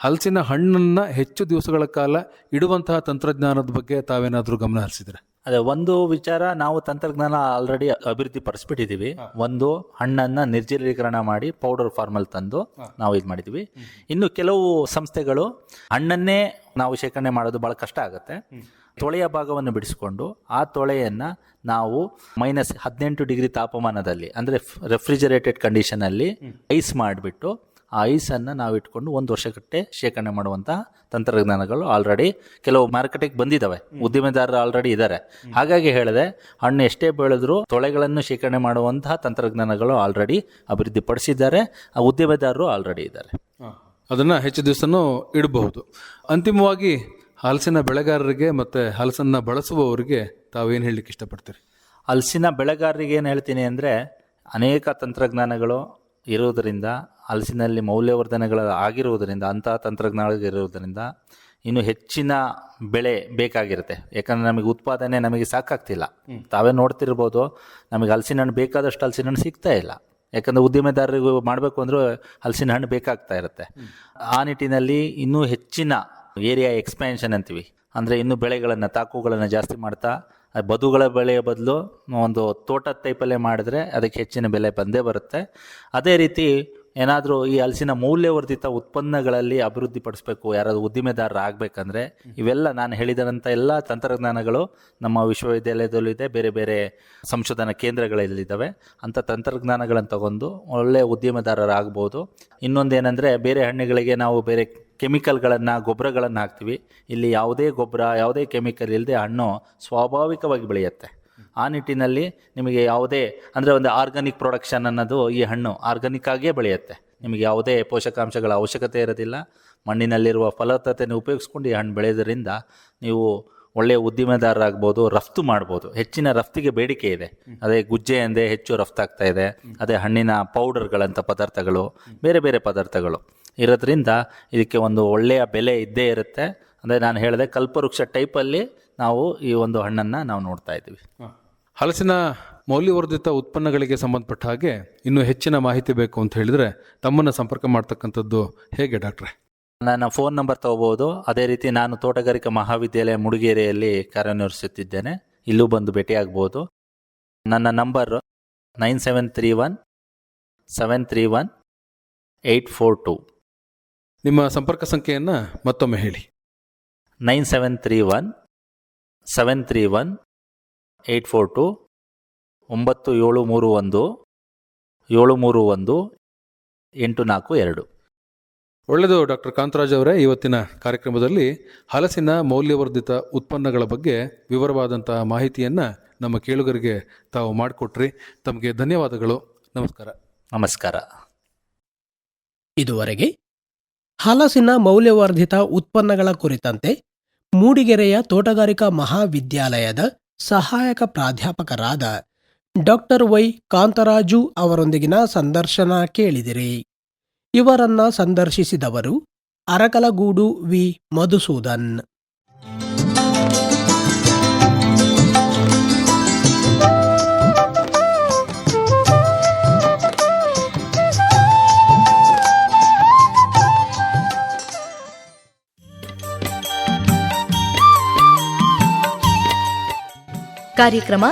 ಹಲಸಿನ ಹಣ್ಣನ್ನು ಹೆಚ್ಚು ದಿವಸಗಳ ಕಾಲ ಇಡುವಂತಹ ತಂತ್ರಜ್ಞಾನದ ಬಗ್ಗೆ ತಾವೇನಾದರೂ ಗಮನ ಹರಿಸಿದ್ರೆ? ಅದೇ ಒಂದು ವಿಚಾರ, ನಾವು ತಂತ್ರಜ್ಞಾನ ಆಲ್ರೆಡಿ ಅಭಿವೃದ್ಧಿ ಪಡಿಸ್ಬಿಟ್ಟಿದ್ದೀವಿ. ಒಂದು ಹಣ್ಣನ್ನು ನಿರ್ಜಲೀಕರಣ ಮಾಡಿ ಪೌಡರ್ ಫಾರ್ಮಲ್ಲಿ ತಂದು ನಾವು ಇದು ಮಾಡಿದ್ದೀವಿ. ಇನ್ನು ಕೆಲವು ಸಂಸ್ಥೆಗಳು ಹಣ್ಣನ್ನೇ ನಾವು ಶೇಖರಣೆ ಮಾಡೋದು ಭಾಳ ಕಷ್ಟ ಆಗುತ್ತೆ. ತೊಳೆಯ ಭಾಗವನ್ನು ಬಿಡಿಸ್ಕೊಂಡು ಆ ತೊಳೆಯನ್ನು ನಾವು -18 ಡಿಗ್ರಿ ತಾಪಮಾನದಲ್ಲಿ, ಅಂದರೆ ರೆಫ್ರಿಜರೇಟೆಡ್ ಕಂಡೀಷನಲ್ಲಿ ಐಸ್ ಮಾಡಿಬಿಟ್ಟು ಆ ಐಸನ್ನು ನಾವು ಇಟ್ಕೊಂಡು 1 ವರ್ಷಗಟ್ಟೆ ಶೇಖರಣೆ ಮಾಡುವಂತಹ ತಂತ್ರಜ್ಞಾನಗಳು ಆಲ್ರೆಡಿ ಕೆಲವು ಮಾರ್ಕೆಟಿಗೆ ಬಂದಿದ್ದಾವೆ, ಉದ್ಯಮೆದಾರರು ಆಲ್ರೆಡಿ ಇದ್ದಾರೆ. ಹಾಗಾಗಿ ಹೇಳಿದೆ, ಹಣ್ಣು ಎಷ್ಟೇ ಬೆಳೆದರೂ ತೊಳೆಗಳನ್ನು ಶೇಖರಣೆ ಮಾಡುವಂತಹ ತಂತ್ರಜ್ಞಾನಗಳು ಆಲ್ರೆಡಿ ಅಭಿವೃದ್ಧಿಪಡಿಸಿದ್ದಾರೆ, ಆ ಉದ್ಯಮೆದಾರರು ಆಲ್ರೆಡಿ ಇದ್ದಾರೆ. ಅದನ್ನು ಹೆಚ್ಚು ದಿವಸನೂ ಇಡಬಹುದು. ಅಂತಿಮವಾಗಿ ಹಲಸಿನ ಬೆಳೆಗಾರರಿಗೆ ಮತ್ತು ಹಲಸನ್ನು ಬಳಸುವವರಿಗೆ ತಾವೇನು ಹೇಳಲಿಕ್ಕೆ ಇಷ್ಟಪಡ್ತೀರಿ? ಹಲಸಿನ ಬೆಳೆಗಾರರಿಗೆ ಏನು ಹೇಳ್ತೀನಿ ಅಂದರೆ, ಅನೇಕ ತಂತ್ರಜ್ಞಾನಗಳು ಇರುವುದರಿಂದ, ಹಲಸಿನಲ್ಲಿ ಮೌಲ್ಯವರ್ಧನೆಗಳು ಆಗಿರುವುದರಿಂದ, ಅಂತಹ ತಂತ್ರಜ್ಞಾನಗಳಿರುವುದರಿಂದ ಇನ್ನು ಹೆಚ್ಚಿನ ಬೆಳೆ ಬೇಕಾಗಿರುತ್ತೆ. ಯಾಕಂದರೆ ನಮಗೆ ಉತ್ಪಾದನೆ ನಮಗೆ ಸಾಕಾಗ್ತಿಲ್ಲ. ತಾವೇ ನೋಡ್ತಿರ್ಬೋದು, ನಮಗೆ ಹಲಸಿನ ಹಣ್ಣು ಬೇಕಾದಷ್ಟು ಹಲಸಿನ ಹಣ್ಣು ಸಿಗ್ತಾ ಇಲ್ಲ. ಯಾಕಂದರೆ ಉದ್ಯಮೆದಾರರಿಗೂ ಮಾಡಬೇಕು ಅಂದರೂ ಹಲಸಿನ ಹಣ್ಣು ಬೇಕಾಗ್ತಾ ಇರುತ್ತೆ. ಆ ನಿಟ್ಟಿನಲ್ಲಿ ಇನ್ನೂ ಹೆಚ್ಚಿನ ಏರಿಯಾ ಎಕ್ಸ್ಪ್ಯಾನ್ಷನ್ ಅಂತೀವಿ, ಅಂದರೆ ಇನ್ನು ಬೆಳೆಗಳನ್ನು ತಾಕುಗಳನ್ನು ಜಾಸ್ತಿ ಮಾಡ್ತಾ ಬದುಗಳ ಬೆಳೆಯ ಬದಲು ಒಂದು ತೋಟದ ಟೈಪಲ್ಲೇ ಮಾಡಿದ್ರೆ ಅದಕ್ಕೆ ಹೆಚ್ಚಿನ ಬೆಲೆ ಬಂದೇ ಬರುತ್ತೆ. ಅದೇ ರೀತಿ ಏನಾದರೂ ಈ ಹಲಸಿನ ಮೌಲ್ಯವರ್ಧಿತ ಉತ್ಪನ್ನಗಳಲ್ಲಿ ಅಭಿವೃದ್ಧಿ ಪಡಿಸ್ಬೇಕು, ಯಾರಾದರೂ ಉದ್ದಿಮೆದಾರರು ಆಗಬೇಕಂದ್ರೆ ಇವೆಲ್ಲ ನಾನು ಹೇಳಿದಂಥ ಎಲ್ಲ ತಂತ್ರಜ್ಞಾನಗಳು ನಮ್ಮ ವಿಶ್ವವಿದ್ಯಾಲಯದಲ್ಲೂ ಇದೆ, ಬೇರೆ ಬೇರೆ ಸಂಶೋಧನಾ ಕೇಂದ್ರಗಳಲ್ಲಿದ್ದಾವೆ. ಅಂಥ ತಂತ್ರಜ್ಞಾನಗಳನ್ನು ತಗೊಂಡು ಒಳ್ಳೆಯ ಉದ್ಯಮೆದಾರರಾಗ್ಬೋದು. ಇನ್ನೊಂದೇನೆಂದರೆ, ಬೇರೆ ಹಣ್ಣುಗಳಿಗೆ ನಾವು ಬೇರೆ ಕೆಮಿಕಲ್ಗಳನ್ನು, ಗೊಬ್ಬರಗಳನ್ನು ಹಾಕ್ತೀವಿ. ಇಲ್ಲಿ ಯಾವುದೇ ಗೊಬ್ಬರ, ಯಾವುದೇ ಕೆಮಿಕಲ್ ಇಲ್ಲದೆ ಹಣ್ಣು ಸ್ವಾಭಾವಿಕವಾಗಿ ಬೆಳೆಯುತ್ತೆ. ಆ ನಿಟ್ಟಿನಲ್ಲಿ ನಿಮಗೆ ಯಾವುದೇ ಅಂದರೆ ಒಂದು ಆರ್ಗಾನಿಕ್ ಪ್ರೊಡಕ್ಷನ್ ಅನ್ನೋದು, ಈ ಹಣ್ಣು ಆರ್ಗಾನಿಕ್ ಆಗಿಯೇ ಬೆಳೆಯುತ್ತೆ. ನಿಮಗೆ ಯಾವುದೇ ಪೋಷಕಾಂಶಗಳ ಅವಶ್ಯಕತೆ ಇರೋದಿಲ್ಲ. ಮಣ್ಣಿನಲ್ಲಿರುವ ಫಲವತ್ತತೆಯನ್ನು ಉಪಯೋಗಿಸ್ಕೊಂಡು ಈ ಹಣ್ಣು ಬೆಳೆಯೋದ್ರಿಂದ ನೀವು ಒಳ್ಳೆಯ ಉದ್ದಿಮೆದಾರರಾಗ್ಬೋದು, ರಫ್ತು ಮಾಡ್ಬೋದು. ಹೆಚ್ಚಿನ ರಫ್ತಿಗೆ ಬೇಡಿಕೆ ಇದೆ. ಅದೇ ಗುಜ್ಜೆ ಎಂದೇ ಹೆಚ್ಚು ರಫ್ತಾಗ್ತಾ ಇದೆ. ಅದೇ ಹಣ್ಣಿನ ಪೌಡರ್ಗಳಂಥ ಪದಾರ್ಥಗಳು, ಬೇರೆ ಬೇರೆ ಪದಾರ್ಥಗಳು ಇರೋದ್ರಿಂದ ಇದಕ್ಕೆ ಒಂದು ಒಳ್ಳೆಯ ಬೆಲೆ ಇದ್ದೇ ಇರುತ್ತೆ. ಅಂದರೆ ನಾನು ಹೇಳಿದೆ, ಕಲ್ಪವೃಕ್ಷ ಟೈಪಲ್ಲಿ ನಾವು ಈ ಒಂದು ಹಣ್ಣನ್ನು ನಾವು ನೋಡ್ತಾ ಇದ್ದೀವಿ. ಹಲಸಿನ ಮೌಲ್ಯವರ್ಧಿತ ಉತ್ಪನ್ನಗಳಿಗೆ ಸಂಬಂಧಪಟ್ಟ ಹಾಗೆ ಇನ್ನೂ ಹೆಚ್ಚಿನ ಮಾಹಿತಿ ಬೇಕು ಅಂತ ಹೇಳಿದರೆ ತಮ್ಮನ್ನು ಸಂಪರ್ಕ ಮಾಡ್ತಕ್ಕಂಥದ್ದು ಹೇಗೆ ಡಾಕ್ಟ್ರೆ? ನನ್ನ ಫೋನ್ ನಂಬರ್ ತೊಗೋಬೋದು. ಅದೇ ರೀತಿ ನಾನು ತೋಟಗಾರಿಕಾ ಮಹಾವಿದ್ಯಾಲಯ ಮುಡಿಗೇರಿಯಲ್ಲಿ ಕಾರ್ಯನಿರ್ವಹಿಸುತ್ತಿದ್ದೇನೆ. ಇಲ್ಲೂ ಬಂದು ಭೇಟಿಯಾಗ್ಬೋದು. ನನ್ನ ನಂಬರ್ 9731 731 842. ನಿಮ್ಮ ಸಂಪರ್ಕ ಸಂಖ್ಯೆಯನ್ನು ಮತ್ತೊಮ್ಮೆ ಹೇಳಿ. 9731 731 842, 9731 731 842. ಒಳ್ಳೆಯದು ಡಾಕ್ಟರ್ ಕಾಂತರಾಜ್ ಅವರೇ, ಇವತ್ತಿನ ಕಾರ್ಯಕ್ರಮದಲ್ಲಿ ಹಲಸಿನ ಮೌಲ್ಯವರ್ಧಿತ ಉತ್ಪನ್ನಗಳ ಬಗ್ಗೆ ವಿವರವಾದಂತಹ ಮಾಹಿತಿಯನ್ನು ನಮ್ಮ ಕೇಳುಗರಿಗೆ ತಾವು ಮಾಡಿಕೊಟ್ರಿ. ತಮಗೆ ಧನ್ಯವಾದಗಳು. ನಮಸ್ಕಾರ. ನಮಸ್ಕಾರ. ಇದುವರೆಗೆ ಹಲಸಿನ ಮೌಲ್ಯವರ್ಧಿತ ಉತ್ಪನ್ನಗಳ ಕುರಿತಂತೆ ಮೂಡಿಗೆರೆಯ ತೋಟಗಾರಿಕಾ ಮಹಾವಿದ್ಯಾಲಯದ ಸಹಾಯಕ ಪ್ರಾಧ್ಯಾಪಕರಾದ ಡಾಕ್ಟರ್ ವೈ ಕಾಂತರಾಜು ಅವರೊಂದಿಗಿನ ಸಂದರ್ಶನ ಕೇಳಿದಿರಿ. ಇವರನ್ನ ಸಂದರ್ಶಿಸಿದವರು ಅರಕಲಗೂಡು ವಿ ಮಧುಸೂದನ್. ಕಾರ್ಯಕ್ರಮ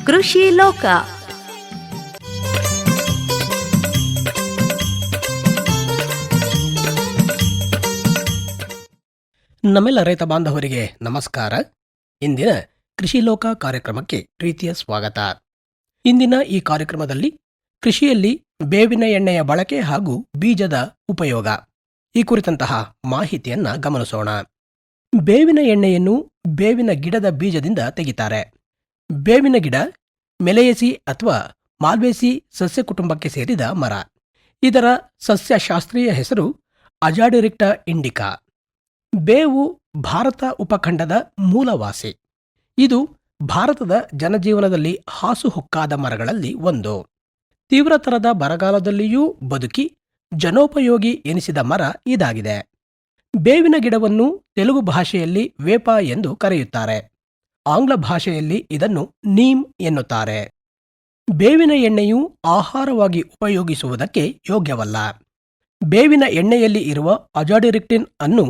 ಕೃಷಿ ಲೋಕ. ನಮ್ಮೆಲ್ಲ ರೈತ ಬಾಂಧವರಿಗೆ ನಮಸ್ಕಾರ. ಇಂದಿನ ಕೃಷಿ ಲೋಕ ಕಾರ್ಯಕ್ರಮಕ್ಕೆ ಪ್ರೀತಿಯ ಸ್ವಾಗತ. ಇಂದಿನ ಈ ಕಾರ್ಯಕ್ರಮದಲ್ಲಿ ಕೃಷಿಯಲ್ಲಿ ಬೇವಿನ ಎಣ್ಣೆಯ ಬಳಕೆ ಹಾಗೂ ಬೀಜದ ಉಪಯೋಗ ಈ ಕುರಿತಂತಹ ಮಾಹಿತಿಯನ್ನ ಗಮನಿಸೋಣ. ಬೇವಿನ ಎಣ್ಣೆಯನ್ನು ಬೇವಿನ ಗಿಡದ ಬೀಜದಿಂದ ತೆಗಿತಾರೆ. ಬೇವಿನ ಗಿಡ ಮೆಲೆಯಸಿ ಅಥವಾ ಮಾಲ್ವೇಸಿ ಸಸ್ಯ ಕುಟುಂಬಕ್ಕೆ ಸೇರಿದ ಮರ. ಇದರ ಸಸ್ಯಶಾಸ್ತ್ರೀಯ ಹೆಸರು ಅಜಾಡಿರಿಕ್ಟಾ ಇಂಡಿಕಾ. ಬೇವು ಭಾರತ ಉಪಖಂಡದ ಮೂಲವಾಸಿ. ಇದು ಭಾರತದ ಜನಜೀವನದಲ್ಲಿ ಹಾಸುಹೊಕ್ಕಾದ ಮರಗಳಲ್ಲಿ ಒಂದು. ತೀವ್ರತರದ ಬರಗಾಲದಲ್ಲಿಯೂ ಬದುಕಿ ಜನೋಪಯೋಗಿ ಎನಿಸಿದ ಮರ ಇದಾಗಿದೆ. ಬೇವಿನ ಗಿಡವನ್ನು ತೆಲುಗು ಭಾಷೆಯಲ್ಲಿ ವೇಪ ಎಂದು ಕರೆಯುತ್ತಾರೆ. ಆಂಗ್ಲ ಭಾಷೆಯಲ್ಲಿ ಇದನ್ನು ನೀಮ್ ಎನ್ನುತ್ತಾರೆ. ಬೇವಿನ ಎಣ್ಣೆಯು ಆಹಾರವಾಗಿ ಉಪಯೋಗಿಸುವುದಕ್ಕೆ ಯೋಗ್ಯವಲ್ಲ. ಬೇವಿನ ಎಣ್ಣೆಯಲ್ಲಿ ಇರುವ ಅಜಾಡಿರಿಕ್ಟಿನ್ ಅನ್ನು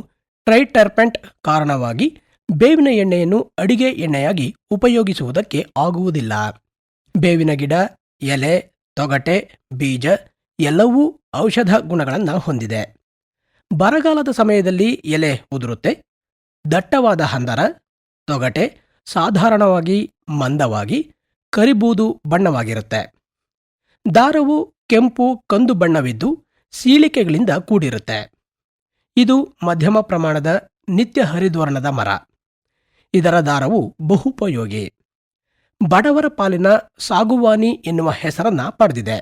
ಟ್ರೈಟರ್ಪೆಂಟ್ ಕಾರಣವಾಗಿ ಬೇವಿನ ಎಣ್ಣೆಯನ್ನು ಅಡಿಗೆ ಎಣ್ಣೆಯಾಗಿ ಉಪಯೋಗಿಸುವುದಕ್ಕೆ ಆಗುವುದಿಲ್ಲ. ಬೇವಿನ ಗಿಡ, ಎಲೆ, ತೊಗಟೆ, ಬೀಜ ಎಲ್ಲವೂ ಔಷಧ ಗುಣಗಳನ್ನು ಹೊಂದಿದೆ. ಬರಗಾಲದ ಸಮಯದಲ್ಲಿ ಎಲೆ ಉದುರುತ್ತೆ. ದಟ್ಟವಾದ ಹಂದರ, ತೊಗಟೆ ಸಾಧಾರಣವಾಗಿ ಮಂದವಾಗಿ ಕರಿಬೂದು ಬಣ್ಣವಾಗಿರುತ್ತೆ. ದಾರವು ಕೆಂಪು ಕಂದು ಬಣ್ಣವಿದ್ದು ಸೀಳಿಕೆಗಳಿಂದ ಕೂಡಿರುತ್ತೆ. ಇದು ಮಧ್ಯಮ ಪ್ರಮಾಣದ ನಿತ್ಯ ಹರಿದ್ವರ್ಣದ ಮರ. ಇದರ ದಾರವು ಬಹುಪಯೋಗಿ. ಬಡವರ ಪಾಲಿನ ಸಾಗುವಾನಿ ಎನ್ನುವ ಹೆಸರನ್ನ ಪಡೆದಿದೆ.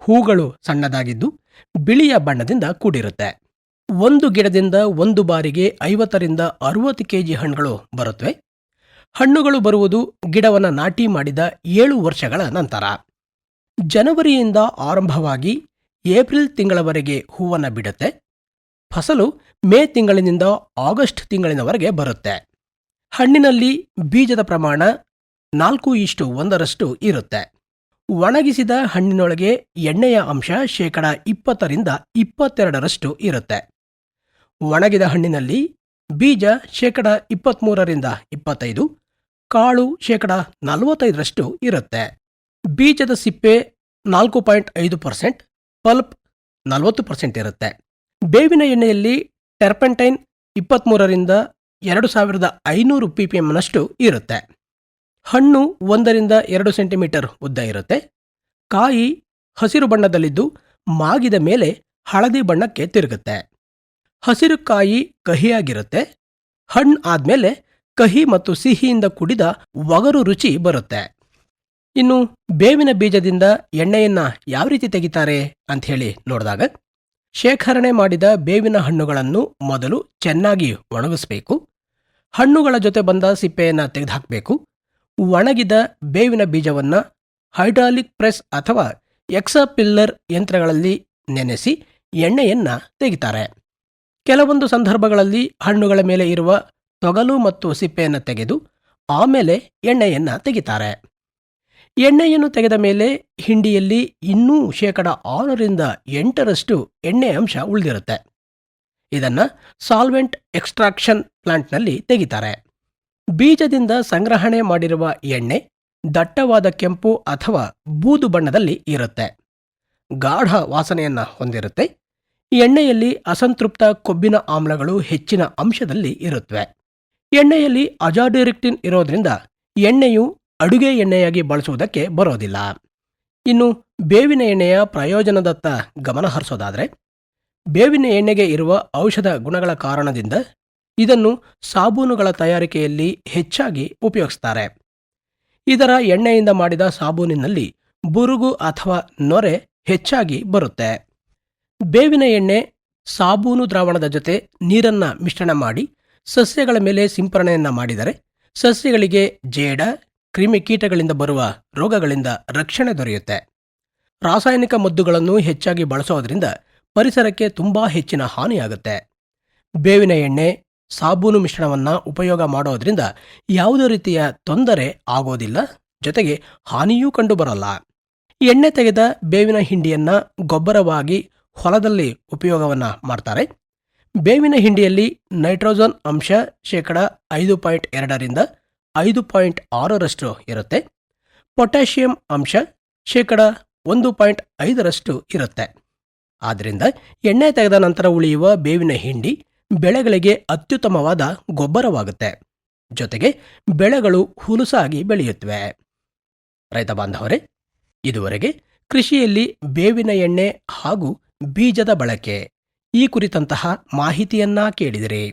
ಹೂಗಳು ಸಣ್ಣದಾಗಿದ್ದು ಬಿಳಿಯ ಬಣ್ಣದಿಂದ ಕೂಡಿರುತ್ತೆ. ಒಂದು ಗಿಡದಿಂದ ಒಂದು ಬಾರಿಗೆ 50ರಿಂದ 60 ಕೆಜಿ ಹಣ್ಣುಗಳು ಬರುತ್ತವೆ. ಹಣ್ಣುಗಳು ಬರುವುದು ಗಿಡವನ್ನು ನಾಟಿ ಮಾಡಿದ 7 ವರ್ಷಗಳ ನಂತರ. ಜನವರಿಯಿಂದ ಆರಂಭವಾಗಿ ಏಪ್ರಿಲ್ ತಿಂಗಳವರೆಗೆ ಹೂವನ್ನು ಬಿಡುತ್ತೆ. ಫಸಲು ಮೇ ತಿಂಗಳಿನಿಂದ ಆಗಸ್ಟ್ ತಿಂಗಳಿನವರೆಗೆ ಬರುತ್ತೆ. ಹಣ್ಣಿನಲ್ಲಿ ಬೀಜದ ಪ್ರಮಾಣ 4:1 ಇರುತ್ತೆ. ಒಣಗಿಸಿದ ಹಣ್ಣಿನೊಳಗೆ ಎಣ್ಣೆಯ ಅಂಶ 20% ರಿಂದ 22% ಇರುತ್ತೆ. ಒಣಗಿದ ಹಣ್ಣಿನಲ್ಲಿ ಬೀಜ 23% 25%, ಕಾಳು 45% ಇರುತ್ತೆ. ಬೀಜದ ಸಿಪ್ಪೆ 4.5%, ಪಲ್ಪ್ 40% ಇರುತ್ತೆ. ಬೇವಿನ ಎಣ್ಣೆಯಲ್ಲಿ ಟರ್ಪೆಂಟೈನ್ 23 2500 ppmನಷ್ಟು ಇರುತ್ತೆ. ಹಣ್ಣು 1 2 ಸೆಂಟಿಮೀಟರ್ ಉದ್ದ ಇರುತ್ತೆ. ಕಾಯಿ ಹಸಿರು ಬಣ್ಣದಲ್ಲಿದ್ದು ಮಾಗಿದ ಮೇಲೆ ಹಳದಿ ಬಣ್ಣಕ್ಕೆ ತಿರುಗುತ್ತೆ. ಹಸಿರು ಕಾಯಿ ಕಹಿಯಾಗಿರುತ್ತೆ. ಹಣ್ಣು ಆದ್ಮೇಲೆ ಕಹಿ ಮತ್ತು ಸಿಹಿಯಿಂದ ಕೂಡಿದ ಒಗರು ರುಚಿ ಬರುತ್ತೆ. ಇನ್ನು ಬೇವಿನ ಬೀಜದಿಂದ ಎಣ್ಣೆಯನ್ನ ಯಾವ ರೀತಿ ತೆಗಿತಾರೆ ಅಂತ ಹೇಳಿ ನೋಡಿದಾಗ, ಶೇಖರಣೆ ಮಾಡಿದ ಬೇವಿನ ಹಣ್ಣುಗಳನ್ನು ಮೊದಲು ಚೆನ್ನಾಗಿ ಒಣಗಿಸ್ಬೇಕು. ಹಣ್ಣುಗಳ ಜೊತೆ ಬಂದ ಸಿಪ್ಪೆಯನ್ನ ತೆಗೆದುಹಾಕಬೇಕು. ಒಣಗಿದ ಬೇವಿನ ಬೀಜವನ್ನ ಹೈಡ್ರಾಲಿಕ್ ಪ್ರೆಸ್ ಅಥವಾ ಎಕ್ಸಾಪಿಲ್ಲರ್ ಯಂತ್ರಗಳಲ್ಲಿ ನೆನೆಸಿ ಎಣ್ಣೆಯನ್ನ ತೆಗಿತಾರೆ. ಕೆಲವೊಂದು ಸಂದರ್ಭಗಳಲ್ಲಿ ಹಣ್ಣುಗಳ ಮೇಲೆ ಇರುವ ತೊಗಲು ಮತ್ತು ಸಿಪ್ಪೆಯನ್ನು ತೆಗೆದು ಆಮೇಲೆ ಎಣ್ಣೆಯನ್ನ ತೆಗಿತಾರೆ. ಎಣ್ಣೆಯನ್ನು ತೆಗೆದ ಮೇಲೆ ಹಿಂಡಿಯಲ್ಲಿ ಇನ್ನೂ 6% ಎಣ್ಣೆ ಅಂಶ ಉಳಿದಿರುತ್ತೆ. ಇದನ್ನ ಸಾಲ್ವೆಂಟ್ ಎಕ್ಸ್ಟ್ರಾಕ್ಷನ್ ಪ್ಲಾಂಟ್ನಲ್ಲಿ ತೆಗಿತಾರೆ. ಬೀಜದಿಂದ ಸಂಗ್ರಹಣೆ ಮಾಡಿರುವ ಎಣ್ಣೆ ದಟ್ಟವಾದ ಕೆಂಪು ಅಥವಾ ಬೂದು ಬಣ್ಣದಲ್ಲಿ ಇರುತ್ತೆ. ಗಾಢ ವಾಸನೆಯನ್ನ ಹೊಂದಿರುತ್ತೆ. ಎಣ್ಣೆಯಲ್ಲಿ ಅಸಂತೃಪ್ತ ಕೊಬ್ಬಿನ ಆಮ್ಲಗಳು ಹೆಚ್ಚಿನ ಅಂಶದಲ್ಲಿ ಇರುತ್ತವೆ. ಎಣ್ಣೆಯಲ್ಲಿ ಅಜಾಡಿರೆಕ್ಟಿನ್ ಇರೋದ್ರಿಂದ ಎಣ್ಣೆಯು ಅಡುಗೆ ಎಣ್ಣೆಯಾಗಿ ಬಳಸುವುದಕ್ಕೆ ಬರೋದಿಲ್ಲ. ಇನ್ನು ಬೇವಿನ ಎಣ್ಣೆಯ ಪ್ರಯೋಜನದತ್ತ ಗಮನ ಹರಿಸೋದಾದರೆ, ಬೇವಿನ ಎಣ್ಣೆಗೆ ಇರುವ ಔಷಧ ಗುಣಗಳ ಕಾರಣದಿಂದ ಇದನ್ನು ಸಾಬೂನುಗಳ ತಯಾರಿಕೆಯಲ್ಲಿ ಹೆಚ್ಚಾಗಿ ಉಪಯೋಗಿಸ್ತಾರೆ. ಇದರ ಎಣ್ಣೆಯಿಂದ ಮಾಡಿದ ಸಾಬೂನಿನಲ್ಲಿ ಬುರುಗು ಅಥವಾ ನೊರೆ ಹೆಚ್ಚಾಗಿ ಬರುತ್ತೆ. ಬೇವಿನ ಎಣ್ಣೆ ಸಾಬೂನು ದ್ರಾವಣದ ಜೊತೆ ನೀರನ್ನ ಮಿಶ್ರಣ ಮಾಡಿ ಸಸ್ಯಗಳ ಮೇಲೆ ಸಿಂಪರಣೆಯನ್ನ ಮಾಡಿದರೆ ಸಸ್ಯಗಳಿಗೆ ಜೇಡ, ಕ್ರಿಮಿಕೀಟಗಳಿಂದ ಬರುವ ರೋಗಗಳಿಂದ ರಕ್ಷಣೆ ದೊರೆಯುತ್ತೆ. ರಾಸಾಯನಿಕ ಮದ್ದುಗಳನ್ನು ಹೆಚ್ಚಾಗಿ ಬಳಸೋದ್ರಿಂದ ಪರಿಸರಕ್ಕೆ ತುಂಬಾ ಹೆಚ್ಚಿನ ಹಾನಿಯಾಗುತ್ತೆ. ಬೇವಿನ ಎಣ್ಣೆ ಸಾಬೂನು ಮಿಶ್ರಣವನ್ನ ಉಪಯೋಗ ಮಾಡೋದ್ರಿಂದ ಯಾವುದೇ ರೀತಿಯ ತೊಂದರೆ ಆಗೋದಿಲ್ಲ, ಜೊತೆಗೆ ಹಾನಿಯೂ ಕಂಡುಬರಲ್ಲ. ಎಣ್ಣೆ ತೆಗೆದ ಬೇವಿನ ಹಿಂಡಿಯನ್ನ ಗೊಬ್ಬರವಾಗಿ ಹೊಲದಲ್ಲಿ ಉಪಯೋಗವನ್ನ ಮಾಡ್ತಾರೆ. ಬೇವಿನ ಹಿಂಡಿಯಲ್ಲಿ ನೈಟ್ರೋಜನ್ ಅಂಶ 5.2 5.6 ಇರುತ್ತೆ. ಪೊಟ್ಯಾಷಿಯಂ ಅಂಶ 1.5 ಇರುತ್ತೆ. ಆದ್ದರಿಂದ ಎಣ್ಣೆ ತೆಗೆದ ನಂತರ ಉಳಿಯುವ ಬೇವಿನ ಹಿಂಡಿ ಬೆಳೆಗಳಿಗೆ ಅತ್ಯುತ್ತಮವಾದ ಗೊಬ್ಬರವಾಗುತ್ತೆ. ಜೊತೆಗೆ ಬೆಳೆಗಳು ಹುಲುಸಾಗಿ ಬೆಳೆಯುತ್ತವೆ. ರೈತ ಬಾಂಧವರೇ, ಇದುವರೆಗೆ ಕೃಷಿಯಲ್ಲಿ ಬೇವಿನ ಎಣ್ಣೆ ಹಾಗೂ ಬೀಜದ ಬಳಕೆ ಈ ಕುರಿತಂತಹ ಮಾಹಿತಿಯನ್ನ ಕೇಳಿದಿರಿ.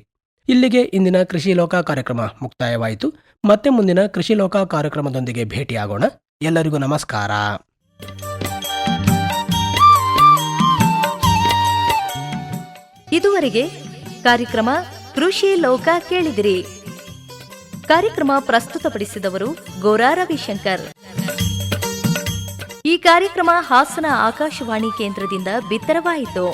ಇಲ್ಲಿಗೆ ಇಂದಿನ ಕೃಷಿ ಲೋಕ ಕಾರ್ಯಕ್ರಮ ಮುಕ್ತಾಯವಾಯಿತು. ಮತ್ತೆ ಮುಂದಿನ ಕೃಷಿ ಲೋಕ ಕಾರ್ಯಕ್ರಮದೊಂದಿಗೆ ಭೇಟಿಯಾಗೋಣ. ಎಲ್ಲರಿಗೂ ನಮಸ್ಕಾರ. ಇದುವರೆಗೆ ಕಾರ್ಯಕ್ರಮ ಕೃಷಿ ಲೋಕ ಕೇಳಿದಿರಿ. ಕಾರ್ಯಕ್ರಮ ಪ್ರಸ್ತುತಪಡಿಸಿದವರು ಗೋರಾ ರವಿಶಂಕರ್. ಈ ಕಾರ್ಯಕ್ರಮ ಹಾಸನ ಆಕಾಶವಾಣಿ ಕೇಂದ್ರದಿಂದ ಬಿತ್ತರವಾಯಿತು.